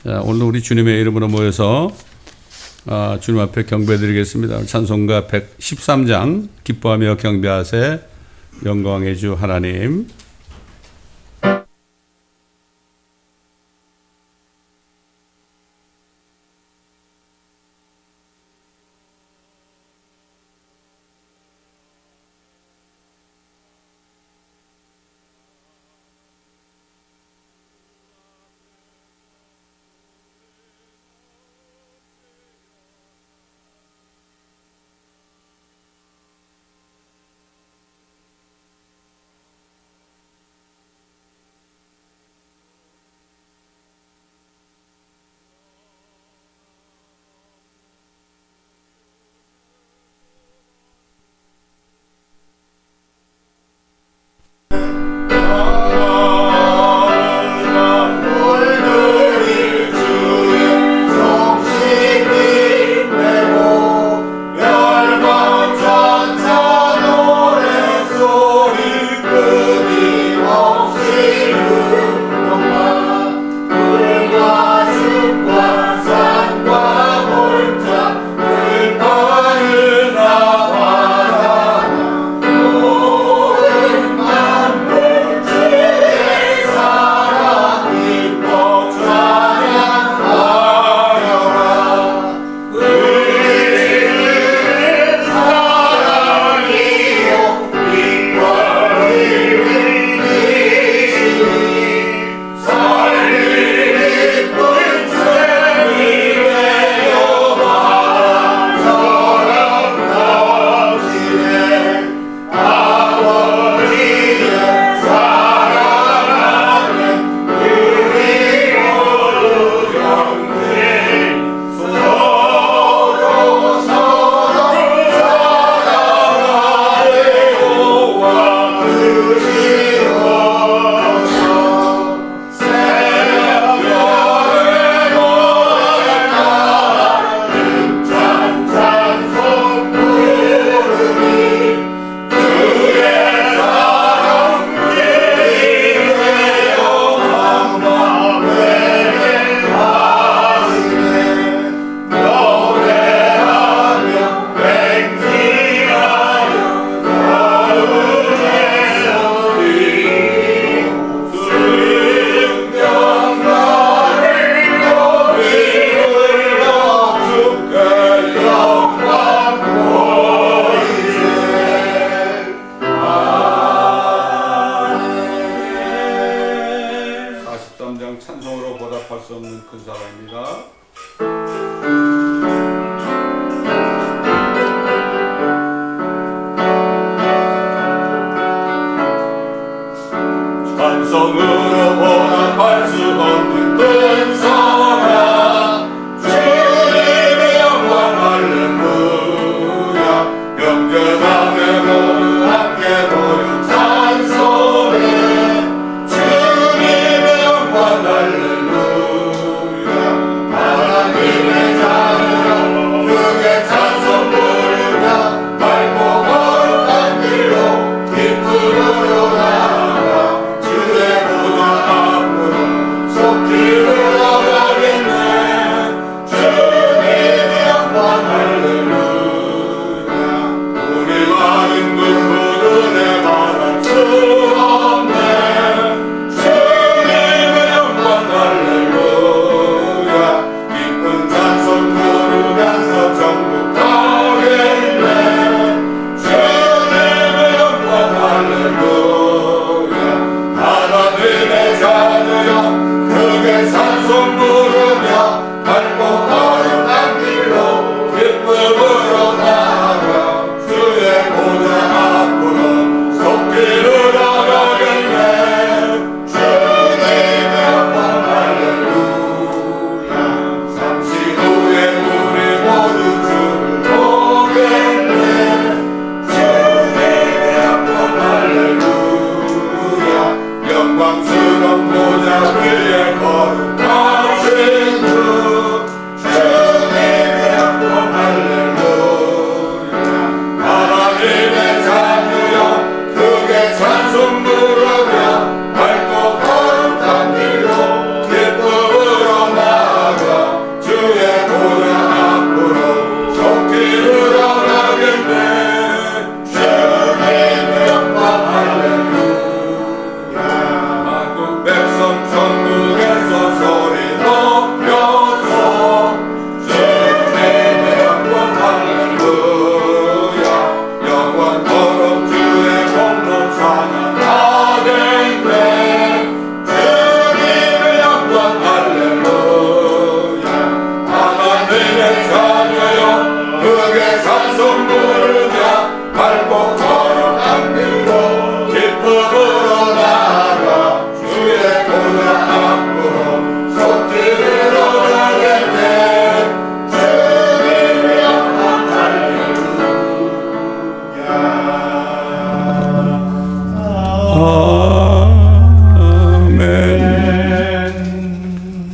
자, 오늘 우리 주님의 이름으로 모여서 주님 앞에 경배드리겠습니다. 찬송가 113장 기뻐하며 경배하세 영광의 주 하나님. 찬송으로 보답할 수 없는 큰 사랑입니다. 찬송으로 보답할 수 없는 큰 사랑, 주님의 영광 할렐루야. 경전하며 모두 함께 모여 찬송해 주님의 영광 할렐루야. 하나님의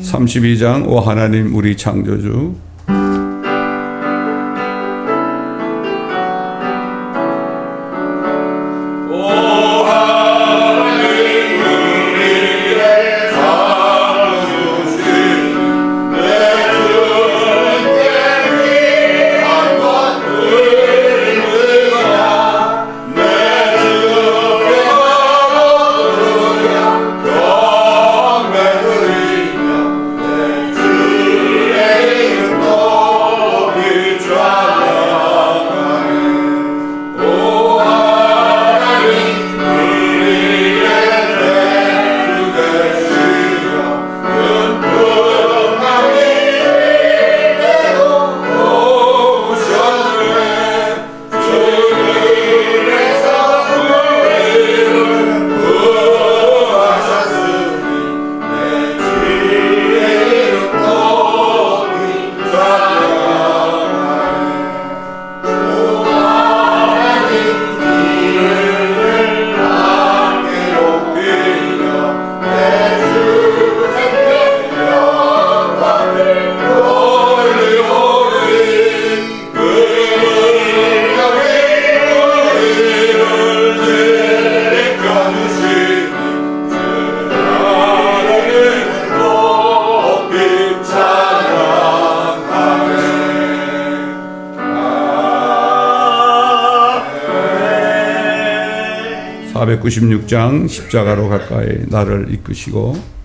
32장 오 하나님 우리 창조주. (496장) 십자가로 가까이 나를 이끄시고.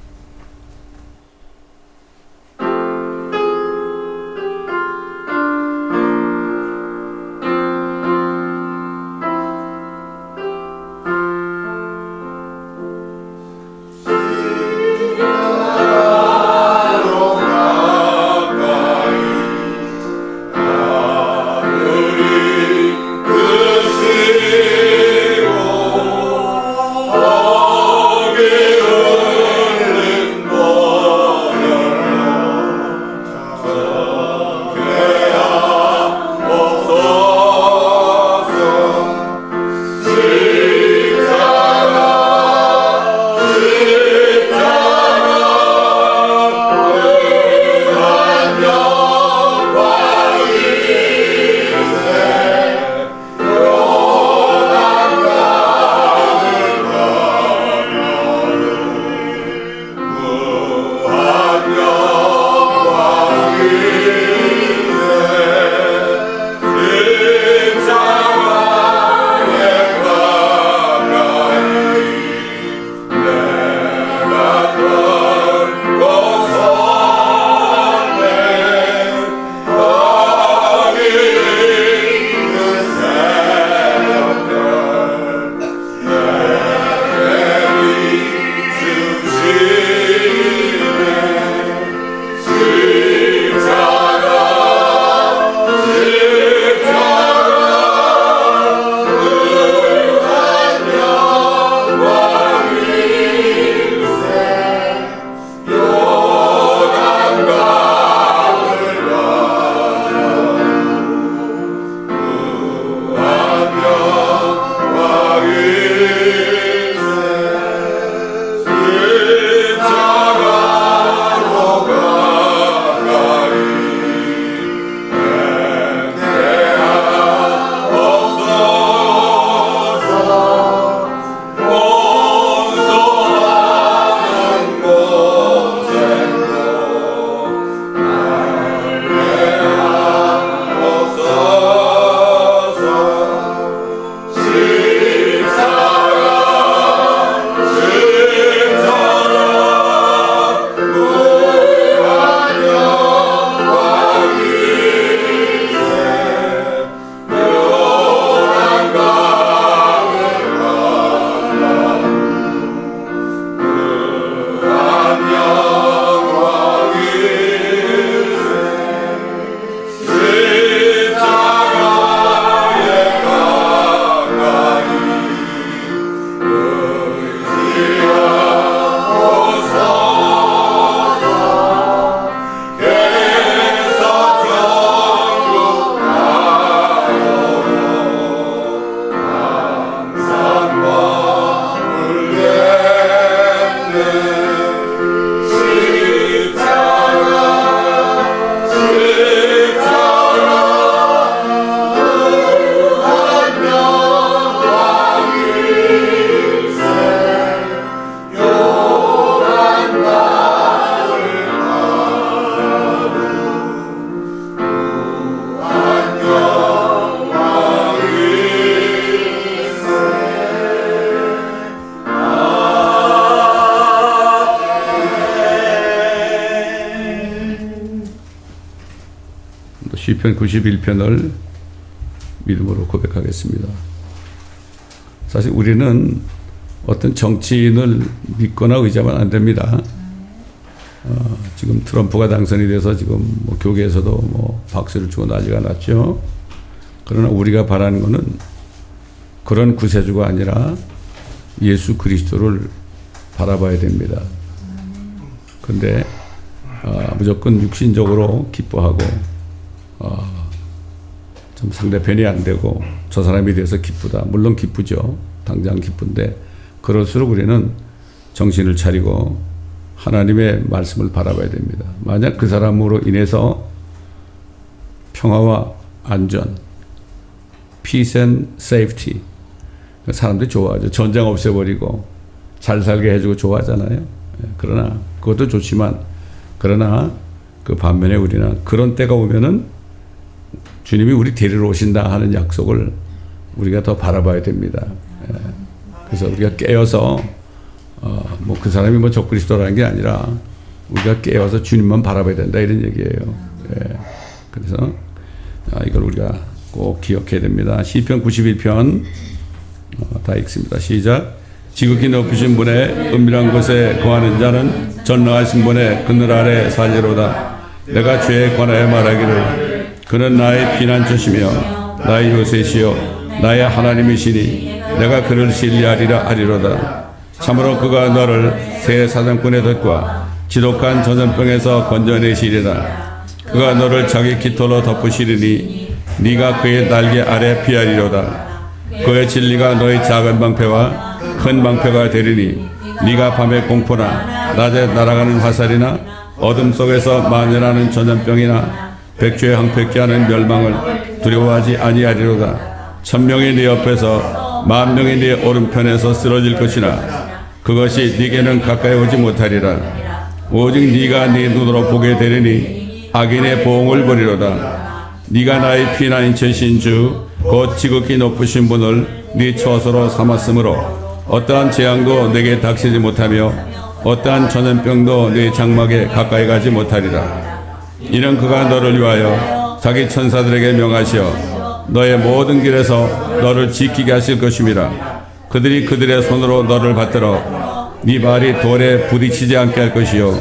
시편 91편을 믿음으로 고백하겠습니다. 사실 우리는 어떤 정치인을 믿거나 의지하면 안 됩니다. 지금 트럼프가 당선이 돼서 지금 뭐 교계에서도 뭐 박수를 주고 난리가 났죠. 그러나 우리가 바라는 것은 그런 구세주가 아니라 예수 그리스도를 바라봐야 됩니다. 그런데 무조건 육신적으로 기뻐하고 좀 상대편이 안 되고 저 사람이 돼서 기쁘다. 물론 기쁘죠. 당장 기쁜데 그럴수록 우리는 정신을 차리고 하나님의 말씀을 바라봐야 됩니다. 만약 그 사람으로 인해서 평화와 안전, peace and safety, 사람들이 좋아하죠. 전쟁 없애버리고 잘 살게 해주고 좋아하잖아요. 그러나 그것도 좋지만 그러나 그 반면에 우리는 그런 때가 오면은 주님이 우리 데리러 오신다 하는 약속을 우리가 더 바라봐야 됩니다. 그래서 우리가 깨어서 뭐 그 사람이 뭐 적그리스도라는 게 아니라 우리가 깨어서 주님만 바라봐야 된다 이런 얘기예요. 그래서 이걸 우리가 꼭 기억해야 됩니다. 시편 91편 다 읽습니다. 시작. 지극히 높으신 분의 은밀한 곳에 거하는 자는 전능하신 분의 그늘 아래 살리로다. 내가 주에 관하여 말하기를 그는 나의 피난처시며 나의 요새시요 나의 하나님이시니 내가 그를 신뢰하리라 하리로다. 참으로 그가 너를 새 사냥꾼의 덫과 지독한 전염병에서 건져내시리라. 그가 너를 자기 깃털로 덮으시리니 네가 그의 날개 아래 피하리로다. 그의 진리가 너의 작은 방패와 큰 방패가 되리니 네가 밤에 공포나 낮에 날아가는 화살이나 어둠 속에서 만연하는 전염병이나 백주에 항폐케 하는 멸망을 두려워하지 아니하리로다. 1000명이 네 옆에서 10,000명이 네 오른편에서 쓰러질 것이나 그것이 네게는 가까이 오지 못하리라. 오직 네가 네 눈으로 보게 되리니 악인의 보응을 보리로다. 네가 나의 피난인 처신 주 곧 지극히 높으신 분을 네 처소로 삼았으므로 어떠한 재앙도 내게 닥치지 못하며 어떠한 전염병도 네 장막에 가까이 가지 못하리라. 이는 그가 너를 위하여 자기 천사들에게 명하시어 너의 모든 길에서 너를 지키게 하실 것임이라. 그들이 그들의 손으로 너를 받들어 네 발이 돌에 부딪히지 않게 할 것이요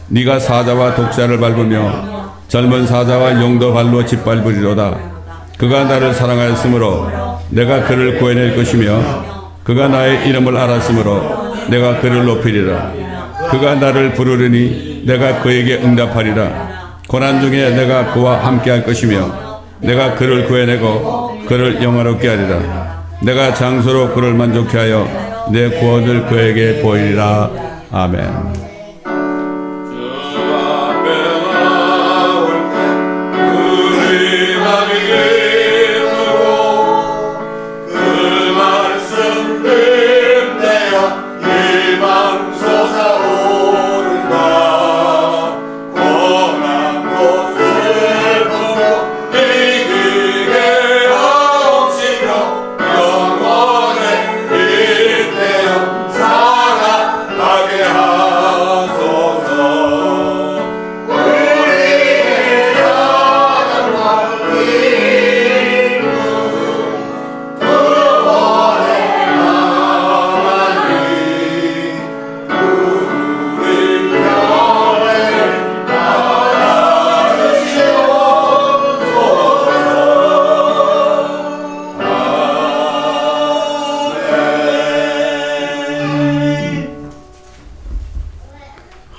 네가 사자와 독사를 밟으며 젊은 사자와 용도 발로 짓밟으리로다. 그가 나를 사랑하였으므로 내가 그를 구해낼 것이며 그가 나의 이름을 알았으므로 내가 그를 높이리라. 그가 나를 부르리니 내가 그에게 응답하리라. 고난 중에 내가 그와 함께 할 것이며 내가 그를 구해내고 그를 영화롭게 하리라. 내가 장수로 그를 만족케 하여 내 구원을 그에게 보이리라. 아멘.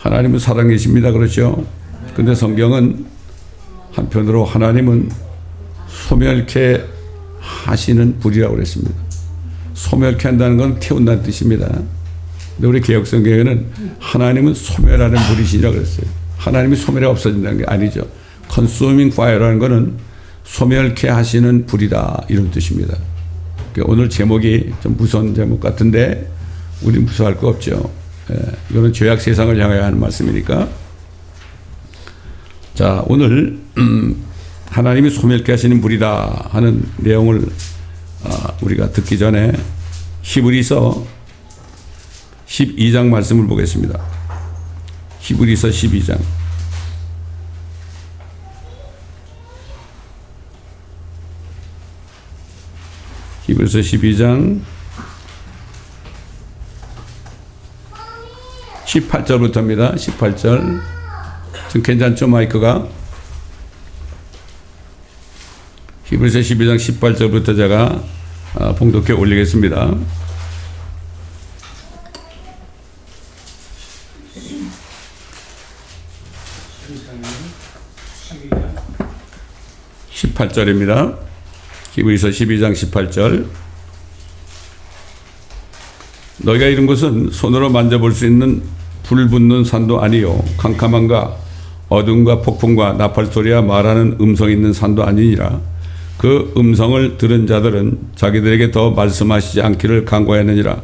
하나님은 사랑이십니다. 그렇죠? 근데 성경은 한편으로 하나님은 소멸케 하시는 불이라고 그랬습니다. 소멸케 한다는 건 태운다는 뜻입니다. 근데 우리 개혁성경에는 하나님은 소멸하는 불이시라고 그랬어요. 하나님이 소멸해 없어진다는 게 아니죠. consuming fire라는 거는 소멸케 하시는 불이다 이런 뜻입니다. 오늘 제목이 좀 무서운 제목 같은데 우리 무서워할 거 없죠. 이거는 죄악 세상을 향하여 하는 말씀이니까. 자, 오늘 하나님이 소멸케 하시는 불이다 하는 내용을 우리가 듣기 전에 히브리서 12장 말씀을 보겠습니다. 히브리서 12장 히브리서 12장 18절부터입니다. 18절. 지금 괜찮죠, 마이크가? 히브리서 12장 18절부터 제가 봉독해 올리겠습니다. (18절입니다) 히브리서 12장 18절. 너희가 이룬 것은 손으로 만져볼 수 있는 불 붙는 산도 아니요 캄캄함과 어둠과 폭풍과 나팔 소리와 말하는 음성이 있는 산도 아니니라. 그 음성을 들은 자들은 자기들에게 더 말씀하시지 않기를 간구하였느니라.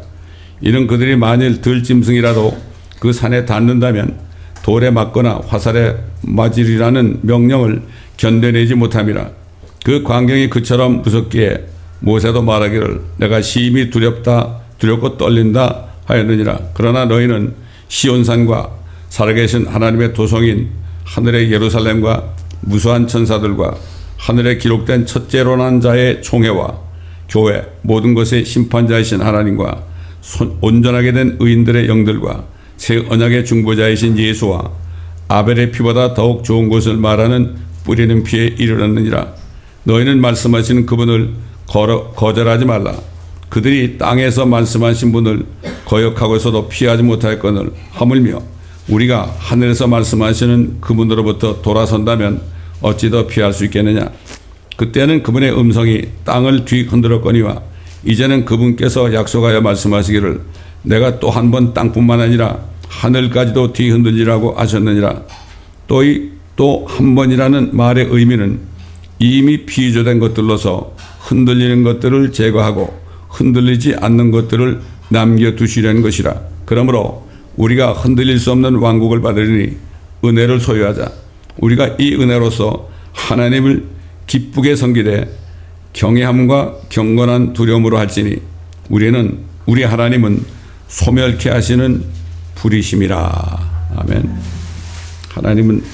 이는 그들이 만일 들짐승이라도 그 산에 닿는다면 돌에 맞거나 화살에 맞으리라는 명령을 견뎌내지 못함이라. 그 광경이 그처럼 무섭기에 모세도 말하기를 내가 심히 두렵고 떨린다 하였느니라. 그러나 너희는 시온산과 살아계신 하나님의 도성인 하늘의 예루살렘과 무수한 천사들과 하늘에 기록된 첫째로 난 자의 총회와 교회 모든 것의 심판자이신 하나님과 온전하게 된 의인들의 영들과 새 언약의 중보자이신 예수와 아벨의 피보다 더욱 좋은 것을 말하는 뿌리는 피에 이르렀느니라. 너희는 말씀하시는 그분을 거절하지 말라. 그들이 땅에서 말씀하신 분을 거역하고서도 피하지 못하였거늘 하물며 우리가 하늘에서 말씀하시는 그분으로부터 돌아선다면 어찌 더 피할 수 있겠느냐. 그때는 그분의 음성이 땅을 뒤흔들었거니와 이제는 그분께서 약속하여 말씀하시기를 내가 또 한 번 땅뿐만 아니라 하늘까지도 뒤흔들리라고 하셨느니라. 또 한 번이라는 말의 의미는 이미 피조된 것들로서 흔들리는 것들을 제거하고 흔들리지 않는 것들을 남겨두시려는 것이라. 그러므로 우리가 흔들릴 수 없는 왕국을 받으리니 은혜를 소유하자. 우리가 이 은혜로서 하나님을 기쁘게 섬기되 경외함과 경건한 두려움으로 할지니 우리 하나님은 소멸케 하시는 불이심이라. 아멘. 하나님은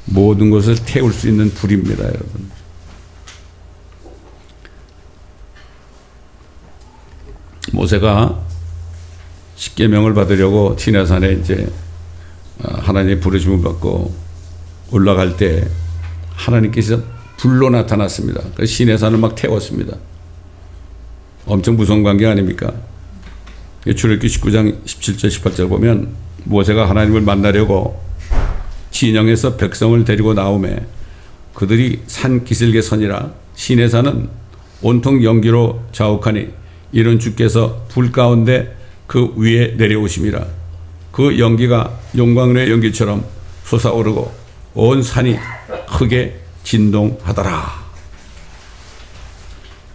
모든 것을 태울 수 있는 불입니다, 여러분. 모세가 십계명을 받으려고 시내산에 이제 하나님의 부르심을 받고 올라갈 때 하나님께서 불로 나타났습니다. 그 시내산을 막 태웠습니다. 엄청 무서운 관계 아닙니까? 출애굽기 19장 17절 18절 보면 모세가 하나님을 만나려고 진영에서 백성을 데리고 나오매 그들이 산 기슭에 서니라. 시내산은 온통 연기로 자욱하니 이런 주께서 불 가운데 그 위에 내려오심이라. 그 연기가 용광로의 연기처럼 솟아오르고 온 산이 크게 진동하더라.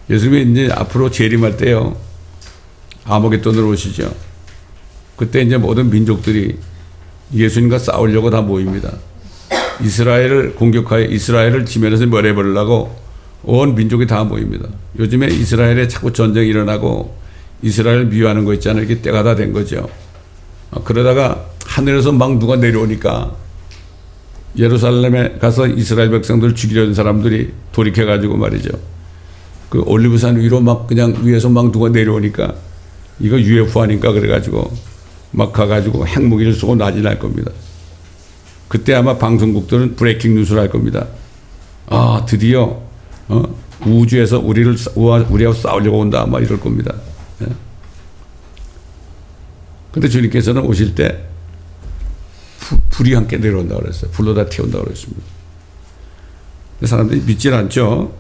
예수님이 이제 앞으로 재림할 때요, 아모겟돈으로 오시죠. 그때 이제 모든 민족들이 예수님과 싸우려고 다 모입니다. 이스라엘을 공격하여 이스라엘을 지면에서 멸해버리려고 온 민족이 다 모입니다. 요즘에 이스라엘에 자꾸 전쟁이 일어나고 이스라엘을 미워하는 거 있잖아요. 이게 때가 다 된 거죠. 그러다가 하늘에서 막 누가 내려오니까 예루살렘에 가서 이스라엘 백성들을 죽이려는 사람들이 돌이켜가지고 말이죠. 그 올리브산 위로 막 그냥 위에서 막 누가 내려오니까 이거 UFO 아닌가 그래가지고 막 가가지고 핵무기를 쏘고 난리 날 겁니다. 그때 아마 방송국들은 브레이킹 뉴스를 할 겁니다. 아, 드디어 우주에서 우리하고 싸우려고 온다 막 이럴 겁니다. 그런데 주님께서는 오실 때 불이 함께 내려온다고 그랬어요. 불로 다 태운다고 그랬습니다. 사람들이 믿질 않죠.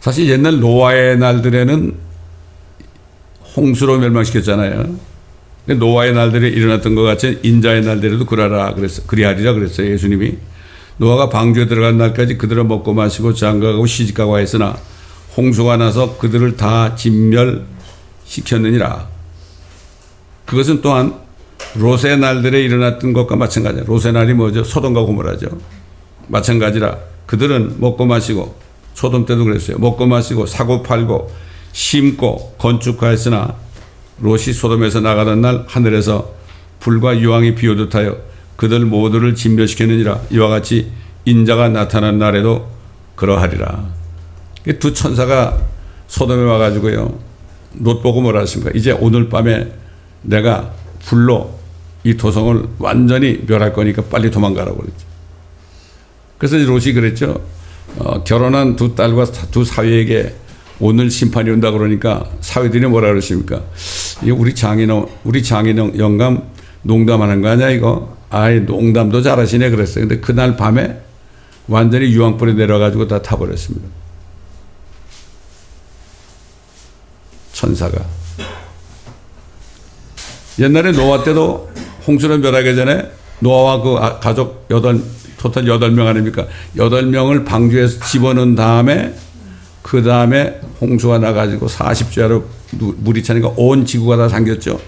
사실 옛날 노아의 날들에는 홍수로 멸망시켰잖아요. 노아의 날들에 일어났던 것 같이 인자의 날들에도 그리하리라 그랬어요. 예수님이. 노아가 방주에 들어간 날까지 그들을 먹고 마시고 장가가고 시집가고 했으나 홍수가 나서 그들을 다 진멸시켰느니라. 그것은 또한 롯의 날들에 일어났던 것과 마찬가지야. 롯의 날이 뭐죠? 소돔과 고모라죠. 마찬가지라. 그들은 먹고 마시고, 소돔 때도 그랬어요. 먹고 마시고 사고 팔고 심고 건축하였으나 롯이 소돔에서 나가던 날 하늘에서 불과 유황이 비오듯 하여 그들 모두를 진멸시켰느니라. 이와 같이 인자가 나타난 날에도 그러하리라. 이 두 천사가 소돔에 와가지고요. 롯 보고 뭐라 하십니까? 이제 오늘 밤에 내가 불로 이 도성을 완전히 멸할 거니까 빨리 도망가라고 그랬죠. 그래서 롯이 그랬죠. 결혼한 두 딸과 두 사위에게 오늘 심판이 온다 그러니까 사위들이 뭐라 그러십니까? 이거 우리 장인 영감 농담하는 거 아니야 이거? 아이 농담도 잘하시네 그랬어요. 근데 그날 밤에 완전히 유황불에 내려가지고 다 타버렸습니다. 천사가. 옛날에 노아 때도 홍수를 멸하기 전에 노아와 그 가족 토탈 8명 아닙니까? 8명을 방주에서 집어넣은 다음에 그 다음에 홍수가 나가지고 40주야로 물이 차니까 온 지구가 다 잠겼죠.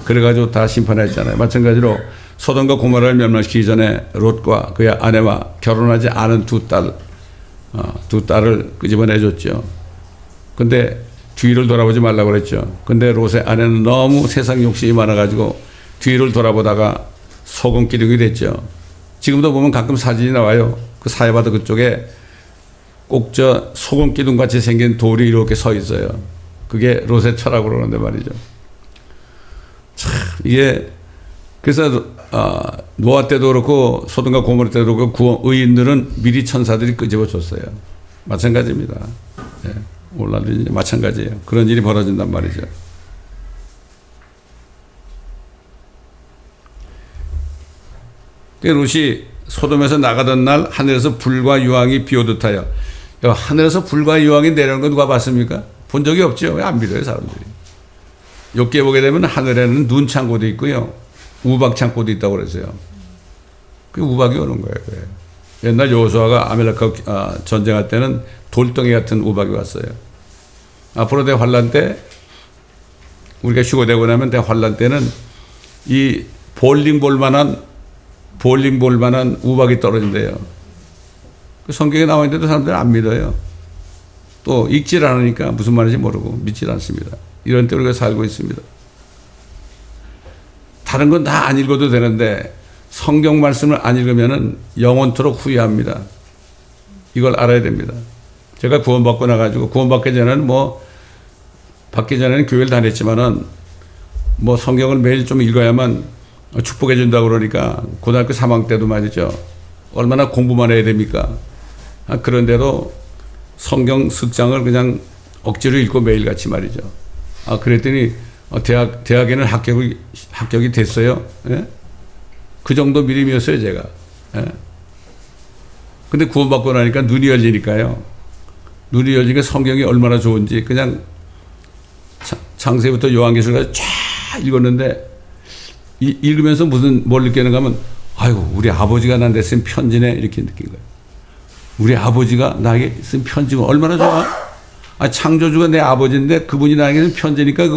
그래가지고 다 심판했잖아요. 마찬가지로 소돔과 고모라를 멸망시키기 전에 롯과 그의 아내와 결혼하지 않은 두 딸을 끄집어내줬죠. 근데 뒤를 돌아보지 말라고 그랬죠. 근데 롯의 아내는 너무 세상 욕심이 많아가지고 뒤를 돌아보다가 소금 기둥이 됐죠. 지금도 보면 가끔 사진이 나와요. 그 사해바다 그쪽에 꼭 저 소금 기둥 같이 생긴 돌이 이렇게 서 있어요. 그게 롯의 철학으로 그러는데 말이죠. 참 이게 그래서 노아 때도 그렇고 소돔과 고모라 때도 그렇고 의인들은 미리 천사들이 끄집어 줬어요. 마찬가지입니다. 네. 오늘날도 마찬가지예요. 그런 일이 벌어진단 말이죠. 롯이 소돔에서 나가던 날 하늘에서 불과 유황이 비오듯 하여. 하늘에서 불과 유황이 내려오는 거 누가 봤습니까? 본 적이 없죠. 왜 안 믿어요 사람들이. 욥기에 보게 되면 하늘에는 눈 창고도 있고요. 우박 창고도 있다고 그랬어요. 그 우박이 오는 거예요. 그래. 옛날 여호수아가 아말렉과 전쟁할 때는 돌덩이 같은 우박이 왔어요. 앞으로 대환란 때 우리가 휴거되고 나면 대환란 때는 이 볼링 볼 만한 우박이 떨어진대요. 그 성경에 나와 있는데도 사람들은 안 믿어요. 또 읽질 않으니까 무슨 말인지 모르고 믿질 않습니다. 이런 때 우리가 살고 있습니다. 다른 건 다 안 읽어도 되는데 성경 말씀을 안 읽으면은 영원토록 후회합니다. 이걸 알아야 됩니다. 제가 구원받고 나가지고 구원받기 전에는 받기 전에는 교회를 다녔지만은 성경을 매일 좀 읽어야만 축복해 준다고 그러니까 고등학교 3학년 때도 말이죠. 얼마나 공부만 해야 됩니까? 그런데도 성경 습장을 그냥 억지로 읽고 매일같이 말이죠. 그랬더니 대학에는 합격이 됐어요. 예? 그 정도 믿음이었어요, 제가. 예? 근데 구원받고 나니까 눈이 열리니까요. 눈이 열리니까 성경이 얼마나 좋은지 그냥 창세부터 요한계시록까지 쫙 읽었는데 읽으면서 뭘 느끼는가 하면 아이고 우리 아버지가 나한테 쓴 편지네 이렇게 느낀 거예요. 우리 아버지가 나에게 쓴 편지가 얼마나 좋아? 창조주가 내 아버지인데 그분이 나에게 쓴 편지니까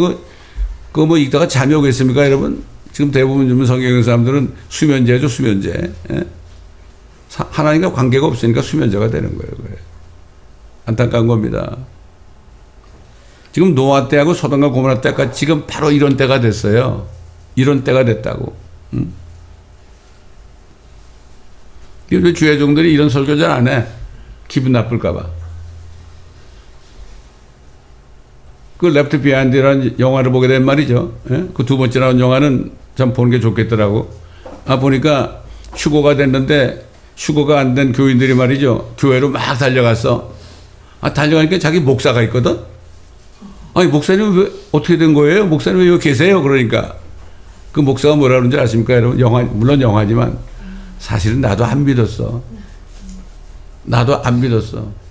그거 읽다가 잠이 오겠습니까 여러분? 지금 대부분 좀 성경 읽는 사람들은 수면제죠, 수면제. 예? 하나님과 관계가 없으니까 수면제가 되는 거예요. 그래. 안타까운 겁니다. 지금 노아 때하고 소돔과 고모라 때가 지금 바로 이런 때가 됐어요. 이런 때가 됐다고. 왜 주의 종들이 이런 설교 잘 안 해? 기분 나쁠까봐. 그 레프트 비하인드라는 영화를 보게 된 말이죠. 예? 그 두 번째 나온 영화는 참 보는 게 좋겠더라고. 보니까 휴고가 됐는데 휴고가 안 된 교인들이 말이죠. 교회로 막 달려갔어. 달려가니까 자기 목사가 있거든. 아니 목사님 왜 어떻게 된 거예요? 목사님 왜 여기 계세요? 그러니까 그 목사가 뭐라 그러는지 아십니까 여러분? 물론 영화지만 사실은 나도 안 믿었어. 나도 안 믿었어.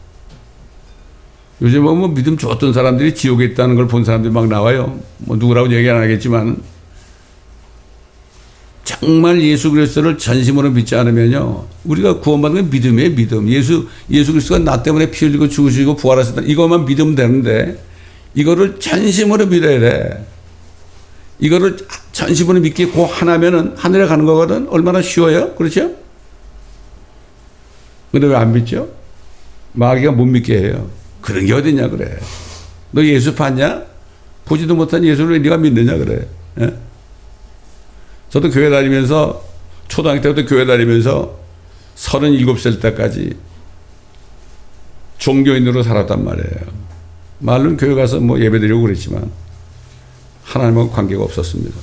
요즘 믿음 좋았던 사람들이 지옥에 있다는 걸 본 사람들이 막 나와요. 누구라고 얘기 안 하겠지만 정말 예수 그리스도를 전심으로 믿지 않으면요 우리가 구원받는 건 믿음이에요. 믿음. 예수 그리스도가 나 때문에 피 흘리고 죽으시고 부활하셨다. 이것만 믿으면 되는데 이거를 전심으로 믿어야 돼. 이거를 전심으로 믿기 고 하나면은 하늘에 가는 거거든. 얼마나 쉬워요? 그렇죠? 근데 왜 안 믿죠? 마귀가 못 믿게 해요. 그런 게 어딨냐 그래. 너 예수 봤냐? 보지도 못한 예수를 네가 믿느냐 그래. 예? 저도 교회 다니면서 초등학교 때부터 교회 다니면서 37살 때까지 종교인으로 살았단 말이에요. 말로는 교회 가서 뭐 예배드리고 그랬지만 하나님하고 관계가 없었습니다.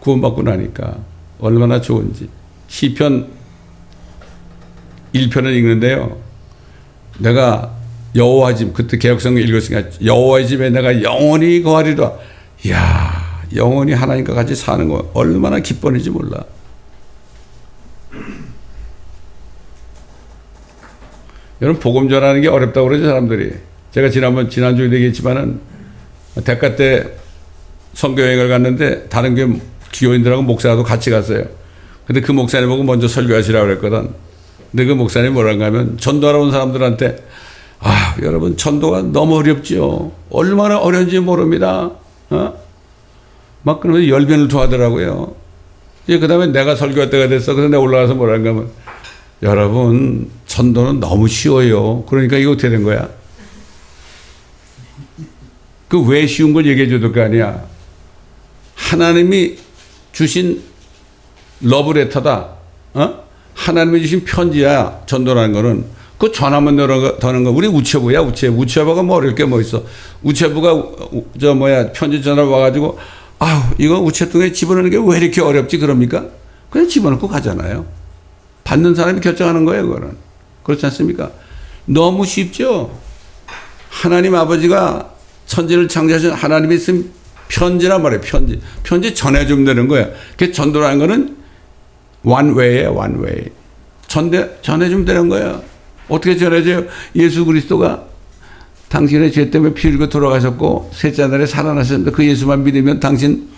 구원받고 나니까 얼마나 좋은지. 시편 1편을 읽는데요. 내가 여호와 집, 그때 개혁성경 읽었으니까 여호와의 집에 내가 영원히 거하리라. 이야, 영원히 하나님과 같이 사는 거 얼마나 기뻐하는지 몰라. 여러분, 복음 전하는 게 어렵다고 그러죠, 사람들이. 제가 지난주에 얘기했지만은 대가 때 선교여행을 갔는데 다른 교회 기교인들하고 목사도 같이 갔어요. 근데 그 목사님 보고 먼저 설교하시라고 그랬거든. 근데 그 목사님이 뭐라고 하면 전도하러 온 사람들한테 아, 여러분, 전도가 너무 어렵죠. 얼마나 어려운지 모릅니다. 막 그러면서 열변을 토하더라고요. 이제 그 다음에 내가 설교할 때가 됐어. 그래서 내가 올라가서 뭐라고 하면 여러분, 전도는 너무 쉬워요. 그러니까 이거 어떻게 된 거야? 그 왜 쉬운 걸 얘기해 줘도 거 아니야. 하나님이 주신 러브레터다. 하나님이 주신 편지야. 전도라는 거는. 그 전화만 더는 거. 우리 우체부야, 우체부. 우체부가 뭐 어려울 게 뭐 있어. 우체부가 편지 전화 와가지고 아우, 이거 우체통에 집어넣는 게 왜 이렇게 어렵지 그럽니까? 그냥 집어넣고 가잖아요. 받는 사람이 결정하는 거예요, 그거는. 그렇지 않습니까? 너무 쉽죠? 하나님 아버지가 천지를 창조하신 하나님이 쓴 편지란 말이에요, 편지. 편지 전해주면 되는 거예요. 그 전도라는 거는 one way예요, one way. 전해주면 되는 거예요. 어떻게 전해줘요? 예수 그리스도가 당신의 죄 때문에 피 흘리고 돌아가셨고 셋째 날에 살아나셨는데 그 예수만 믿으면 당신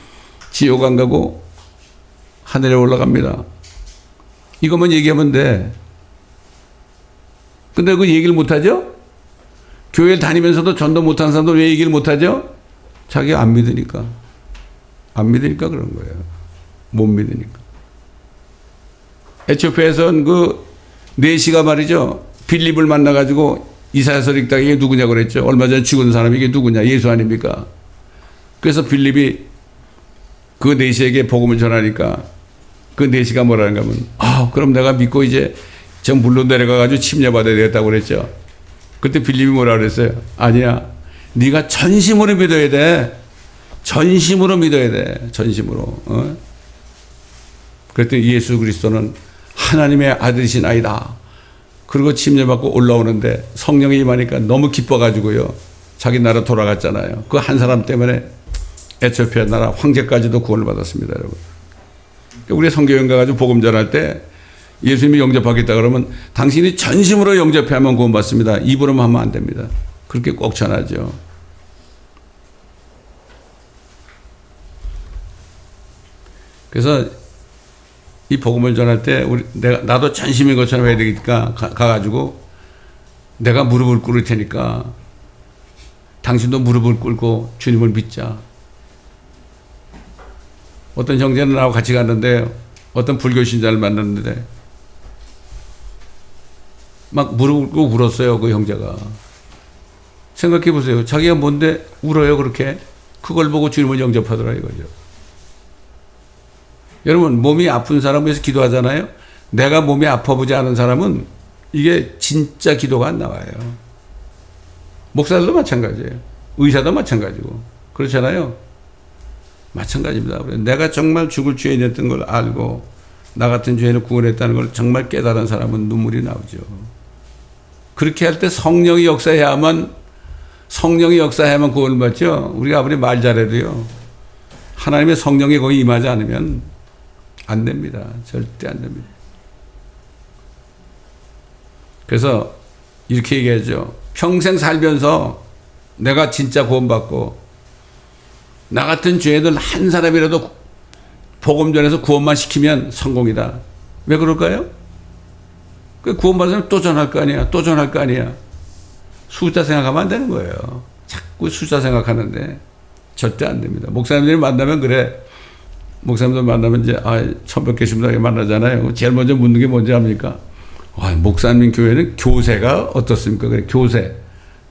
지옥 안 가고 하늘에 올라갑니다. 이것만 얘기하면 돼. 근데 그 얘기를 못하죠? 교회 다니면서도 전도 못하는 사람도 왜 얘기를 못하죠? 자기가 안 믿으니까. 안 믿으니까 그런 거예요. 못 믿으니까. 에티오피아에서는 그 네시가 말이죠. 빌립을 만나가지고 이사야서 읽다가 이게 누구냐고 그랬죠. 얼마 전에 죽은 사람이 이게 누구냐. 예수 아닙니까? 그래서 빌립이 그 네시에게 복음을 전하니까 그 네시가 뭐라는가 하면 그럼 내가 믿고 이제 저 물로 내려가가지고 침례받아야 되겠다고 그랬죠. 그때 빌립이 뭐라 그랬어요? 아니야. 네가 전심으로 믿어야 돼. 전심으로 믿어야 돼. 전심으로. 그랬더니 예수 그리스도는 하나님의 아들이신 아이다. 그리고 침례받고 올라오는데 성령이 임하니까 너무 기뻐가지고요. 자기 나라 돌아갔잖아요. 그 한 사람 때문에 에티오피아 나라 황제까지도 구원을 받았습니다, 여러분. 우리 선교여행 가가지고 복음 전할 때 예수님이 영접하겠다 그러면 당신이 전심으로 영접하면 구원받습니다. 입으로만 하면 안 됩니다. 그렇게 꼭 전하죠. 그래서 이 복음을 전할 때 나도 전심인 것처럼 해야 되니까 가가지고 내가 무릎을 꿇을 테니까 당신도 무릎을 꿇고 주님을 믿자. 어떤 형제는 나하고 같이 갔는데 어떤 불교 신자를 만났는데 막 무릎 꿇고 울었어요, 그 형제가. 생각해 보세요. 자기가 뭔데 울어요, 그렇게? 그걸 보고 주님을 영접하더라, 이거죠. 여러분, 몸이 아픈 사람 위해서 기도하잖아요. 내가 몸이 아파보지 않은 사람은 이게 진짜 기도가 안 나와요. 목사들도 마찬가지예요. 의사도 마찬가지고. 그렇잖아요. 마찬가지입니다. 내가 정말 죽을 죄인이었던 걸 알고 나 같은 죄인을 구원했다는 걸 정말 깨달은 사람은 눈물이 나오죠. 그렇게 할 때 성령이 역사해야만 구원을 받죠. 우리가 아무리 말 잘해도요. 하나님의 성령이 거기 임하지 않으면 안 됩니다. 절대 안 됩니다. 그래서 이렇게 얘기하죠. 평생 살면서 내가 진짜 구원받고 나 같은 죄인을 한 사람이라도 복음 전해서 구원만 시키면 성공이다. 왜 그럴까요? 그 구원받은 사람이 또 전할 거 아니야. 또 전할 거 아니야. 숫자 생각하면 안 되는 거예요. 자꾸 숫자 생각하는데 절대 안 됩니다. 목사님들이 만나면 그래. 목사님들 만나면 이제 천몇 개씩 만나잖아요. 제일 먼저 묻는 게 뭔지 압니까? 목사님 교회는 교세가 어떻습니까? 그래, 교세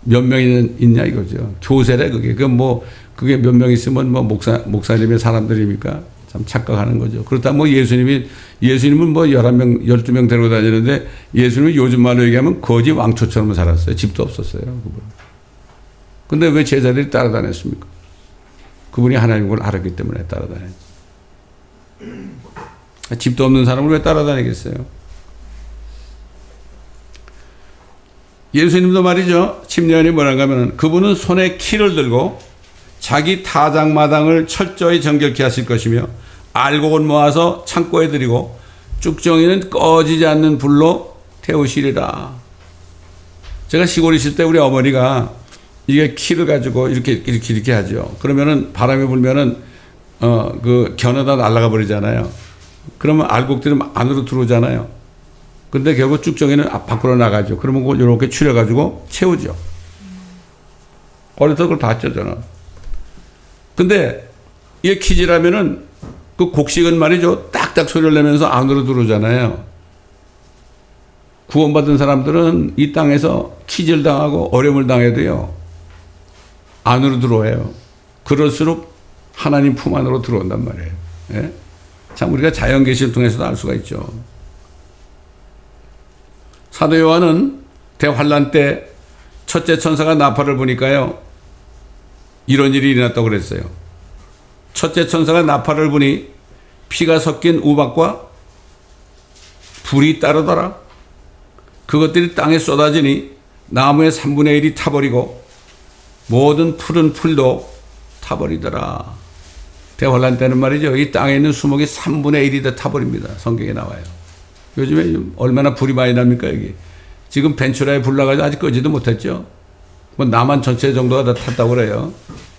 몇 명 있냐 이거죠. 교세래 그게. 그게 몇 명 있으면 목사님의 사람들입니까? 참 착각하는 거죠. 그렇다면 뭐 예수님은 뭐 11명, 12명 데리고 다니는데 예수님은 요즘 말로 얘기하면 거지 왕초처럼 살았어요. 집도 없었어요. 그분. 근데 왜 제자들이 따라다녔습니까? 그분이 하나님 걸 알았기 때문에 따라다녔죠. 집도 없는 사람을 왜 따라다니겠어요? 예수님도 말이죠. 침례요한이 뭐라고 하면 그분은 손에 키를 들고 자기 타작마당을 철저히 정결케 하실 것이며 알곡은 모아서 창고에 들이고 쭉정이는 꺼지지 않는 불로 태우시리라. 제가 시골에 있을 때 우리 어머니가 이게 키를 가지고 이렇게 하죠. 그러면은 바람이 불면은 그 겨누다 날아가 버리잖아요. 그러면 알곡들이 안으로 들어오잖아요. 근데 결국 쭉정이는 밖으로 나가죠. 그러면 그걸 이렇게 추려가지고 채우죠. 어려서 그걸 봤죠, 저는. 근데 이게 키질하면은 그 곡식은 말이죠. 딱딱 소리를 내면서 안으로 들어오잖아요. 구원받은 사람들은 이 땅에서 키질 당하고 어려움을 당해도요. 안으로 들어와요. 그럴수록 하나님 품 안으로 들어온단 말이에요. 예? 참 우리가 자연 계시를 통해서도 알 수가 있죠. 사도 요한은 대환란 때 첫째 천사가 나팔을 부니까요. 이런 일이 일어났다고 그랬어요. 첫째 천사가 나팔을 부니 피가 섞인 우박과 불이 따르더라. 그것들이 땅에 쏟아지니 나무의 3분의 1이 타버리고 모든 푸른 풀도 타버리더라. 대환란 때는 말이죠. 이 땅에 있는 수목이 3분의 1이 다 타버립니다. 성경에 나와요. 요즘에 얼마나 불이 많이 납니까 여기. 지금 벤츄라에 불 나가지고 아직 끄지도 못했죠. 뭐 남한 전체 정도가 다 탔다고 그래요.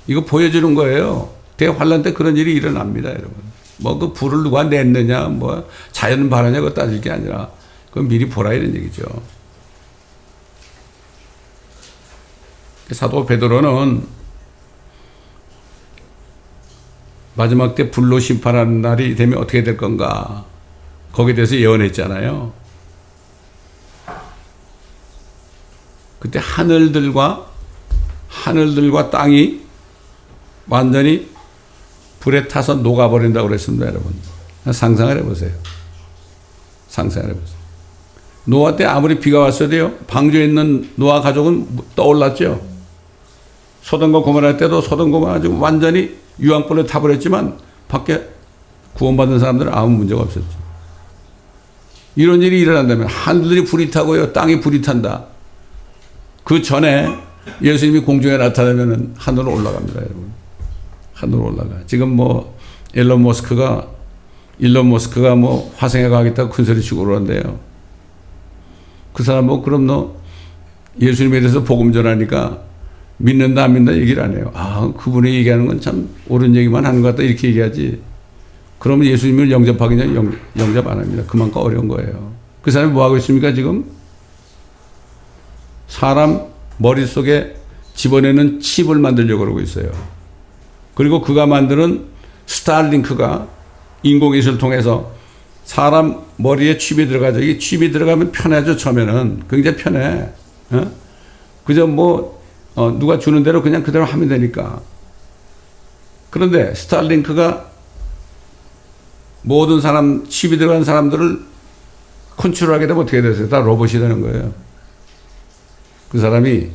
이거 보여주는 거예요. 대환란 때 그런 일이 일어납니다, 여러분. 뭐 그 불을 누가 냈느냐, 뭐 자연 발화냐 그거 따질 게 아니라 그건 미리 보라 이런 얘기죠. 사도 베드로는 마지막 때 불로 심판하는 날이 되면 어떻게 될 건가 거기에 대해서 예언했잖아요. 그때 하늘들과 땅이 완전히 불에 타서 녹아버린다고 그랬습니다, 여러분. 상상을 해보세요. 상상을 해보세요. 노아 때 아무리 비가 왔어도요, 방주에 있는 노아 가족은 떠올랐죠. 소돔과 고모라 때도 소돔 고모라 가지고 완전히 유황불에 타버렸지만 밖에 구원받은 사람들은 아무 문제가 없었죠. 이런 일이 일어난다면 하늘이 불이 타고요, 땅이 불이 탄다. 그 전에 예수님이 공중에 나타나면 하늘로 올라갑니다, 여러분. 하늘로 올라가. 지금 뭐 일론 머스크가 뭐 화성에 가겠다고 큰 소리 치고 그러는데요. 그 사람 뭐 그럼 너 예수님에 대해서 복음 전하니까 믿는다 안 믿는다 얘기를 안 해요. 아, 그분이 얘기하는 건 참 옳은 얘기만 하는 것 같다 이렇게 얘기하지. 그러면 예수님을 영접하기는 영접 안 합니다. 그만큼 어려운 거예요. 그 사람이 뭐 하고 있습니까 지금? 사람 머릿속에 집어내는 칩을 만들려고 그러고 있어요. 그리고 그가 만드는 스타링크가 인공위성을 통해서 사람 머리에 칩이 들어가죠. 이 칩이 들어가면 편하죠. 처음에는 굉장히 편해. 그저 뭐 누가 주는 대로 그냥 그대로 하면 되니까. 그런데 스타링크가 모든 사람 칩이 들어간 사람들을 컨트롤하게 되면 어떻게 되세요? 다 로봇이 되는 거예요. 그 사람이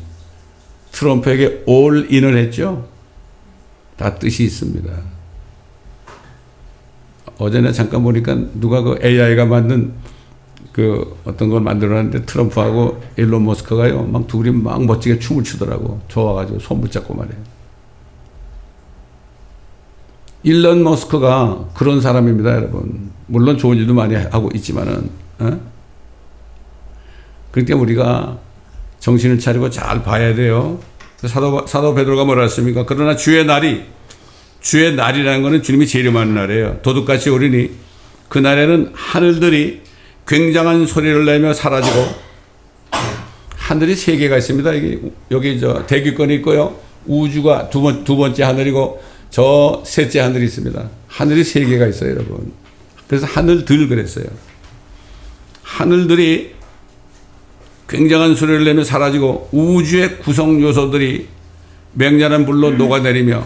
트럼프에게 올인을 했죠. 다 뜻이 있습니다. 어제나 잠깐 보니까 누가 그 AI가 만든 그 어떤 걸 만들어놨는데 트럼프하고 일론 머스크가요, 막 둘이 막 멋지게 춤을 추더라고. 좋아가지고 손 붙잡고 말이에요. 일론 머스크가 그런 사람입니다, 여러분. 물론 좋은 일도 많이 하고 있지만은, 그러니까 우리가 정신을 차리고 잘 봐야 돼요. 사도 베드로가 뭐라 했습니까? 그러나 주의 날이라는 것은 주님이 재림하는 날이에요. 도둑같이 오리니 그 날에는 하늘들이 굉장한 소리를 내며 사라지고, 하늘이 세 개가 있습니다. 여기 저 대기권이 있고요. 우주가 두 번째 하늘이고 저 셋째 하늘이 있습니다. 하늘이 세 개가 있어요, 여러분. 그래서 하늘들 그랬어요. 하늘들이 굉장한 소리를 내며 사라지고 우주의 구성 요소들이 맹렬한 불로 녹아내리며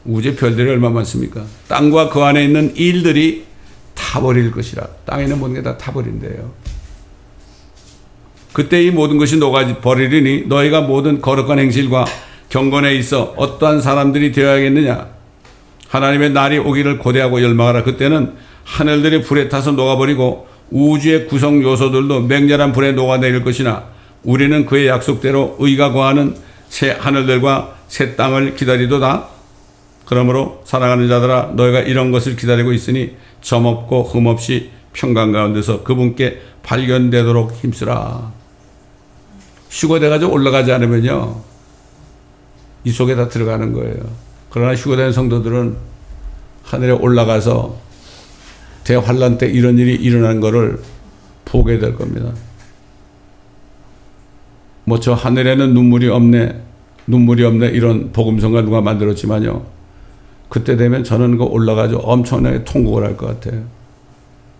우주의 별들이 얼마나 많습니까? 땅과 그 안에 있는 일들이 타버릴 것이라. 땅에 있는 모든 게 다 타버린대요. 그때 이 모든 것이 녹아버리리니 너희가 모든 거룩한 행실과 경건에 있어 어떠한 사람들이 되어야겠느냐. 하나님의 날이 오기를 고대하고 열망하라. 그때는 하늘들이 불에 타서 녹아버리고 우주의 구성 요소들도 맹렬한 불에 녹아내릴 것이나 우리는 그의 약속대로 의가 거하는 새 하늘들과 새 땅을 기다리도다. 그러므로 사랑하는 자들아 너희가 이런 것을 기다리고 있으니 점없고 흠없이 평강 가운데서 그분께 발견되도록 힘쓰라. 휴거돼가지고 올라가지 않으면요 이 속에 다 들어가는 거예요. 그러나 휴거된 성도들은 하늘에 올라가서 대환란 때 이런 일이 일어난 거를 보게 될 겁니다. 뭐 저 하늘에는 눈물이 없네 이런 복음성가 누가 만들었지만요 그때 되면 저는 그 올라가서 엄청나게 통곡을 할 것 같아요.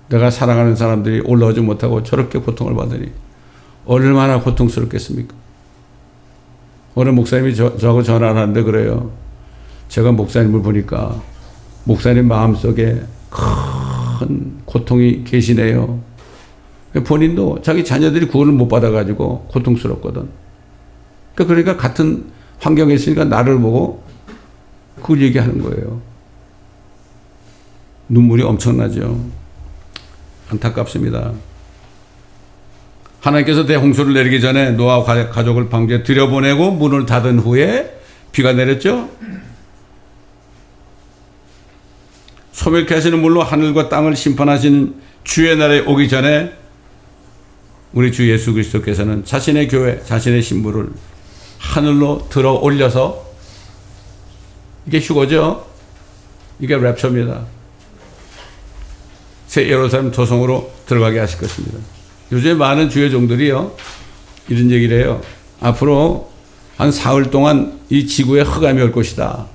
내가 사랑하는 사람들이 올라오지 못하고 저렇게 고통을 받으니 얼마나 고통스럽겠습니까? 오늘 목사님이 저하고 전화를 하는데 그래요. 제가 목사님을 보니까 목사님 마음속에 큰 고통이 계시네요. 본인도 자기 자녀들이 구원을 못 받아가지고 고통스럽거든. 그러니까 같은 환경에 있으니까 나를 보고 그걸 얘기하는 거예요. 눈물이 엄청나죠. 안타깝습니다. 하나님께서 대홍수를 내리기 전에 노아와 가족을 방주에 들여보내고 문을 닫은 후에 비가 내렸죠. 소멸케 하시는 물로 하늘과 땅을 심판하시는 주의 날에 오기 전에 우리 주 예수 그리스도께서는 자신의 교회, 자신의 신부를 하늘로 들어 올려서 이게 휴거죠. 이게 랩처입니다. 새 예루살렘 도성으로 들어가게 하실 것입니다. 요즘 많은 주의 종들이요 이런 얘기를 해요. 앞으로 한 사흘 동안 이 지구에 흑암이 올 것이다.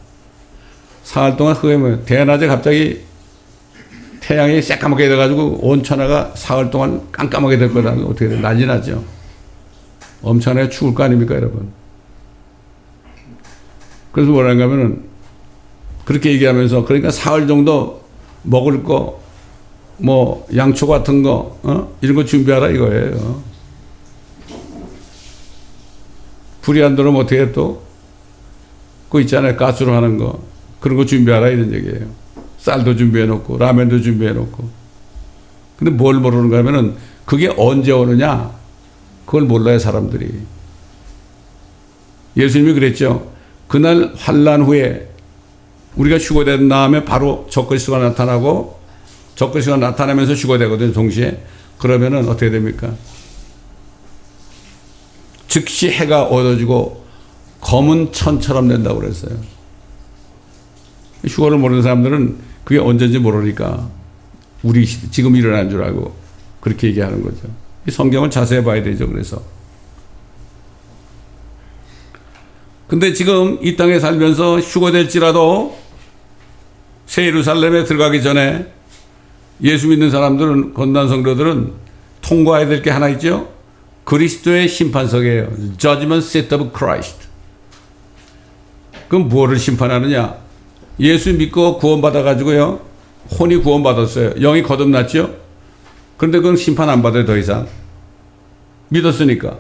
사흘 동안 흑암이 대낮에 갑자기 태양이 새까맣게 돼가지고 온 천하가 사흘 동안 깜깜하게 될 거다. 어떻게 돼? 난리 나죠. 엄청나게 추울 거 아닙니까 여러분. 그래서 뭐라는가 하면은 그렇게 얘기하면서 그러니까 사흘 정도 먹을 거 뭐 양초 같은 거 이런 거 준비하라 이거예요. 불이 안 들어오면 어떻게 해 또? 그거 있잖아요. 가스로 하는 거. 그런 거 준비하라 이런 얘기예요. 쌀도 준비해 놓고 라면도 준비해 놓고. 근데 뭘 모르는가 하면은 그게 언제 오느냐? 그걸 몰라요 사람들이. 예수님이 그랬죠. 그날 환란 후에 우리가 휴거된 다음에 바로 적그리스도가 나타나고 적그리스도가 나타나면서 휴거되거든요. 동시에. 그러면은 어떻게 됩니까? 즉시 해가 어두워지고 검은 천처럼 된다고 그랬어요. 휴거를 모르는 사람들은 그게 언제인지 모르니까 우리 지금 일어난 줄 알고 그렇게 얘기하는 거죠. 이 성경을 자세히 봐야 되죠. 그래서. 근데 지금 이 땅에 살면서 휴거될지라도 새 예루살렘에 들어가기 전에 예수 믿는 사람들은 건단 성도들은 통과해야 될 게 하나 있죠. 그리스도의 심판석이에요. Judgment seat of Christ. 그럼 무엇을 심판하느냐? 예수 믿고 구원받아가지고요. 혼이 구원받았어요. 영이 거듭났죠. 그런데 그건 심판 안 받아요. 더 이상. 믿었으니까.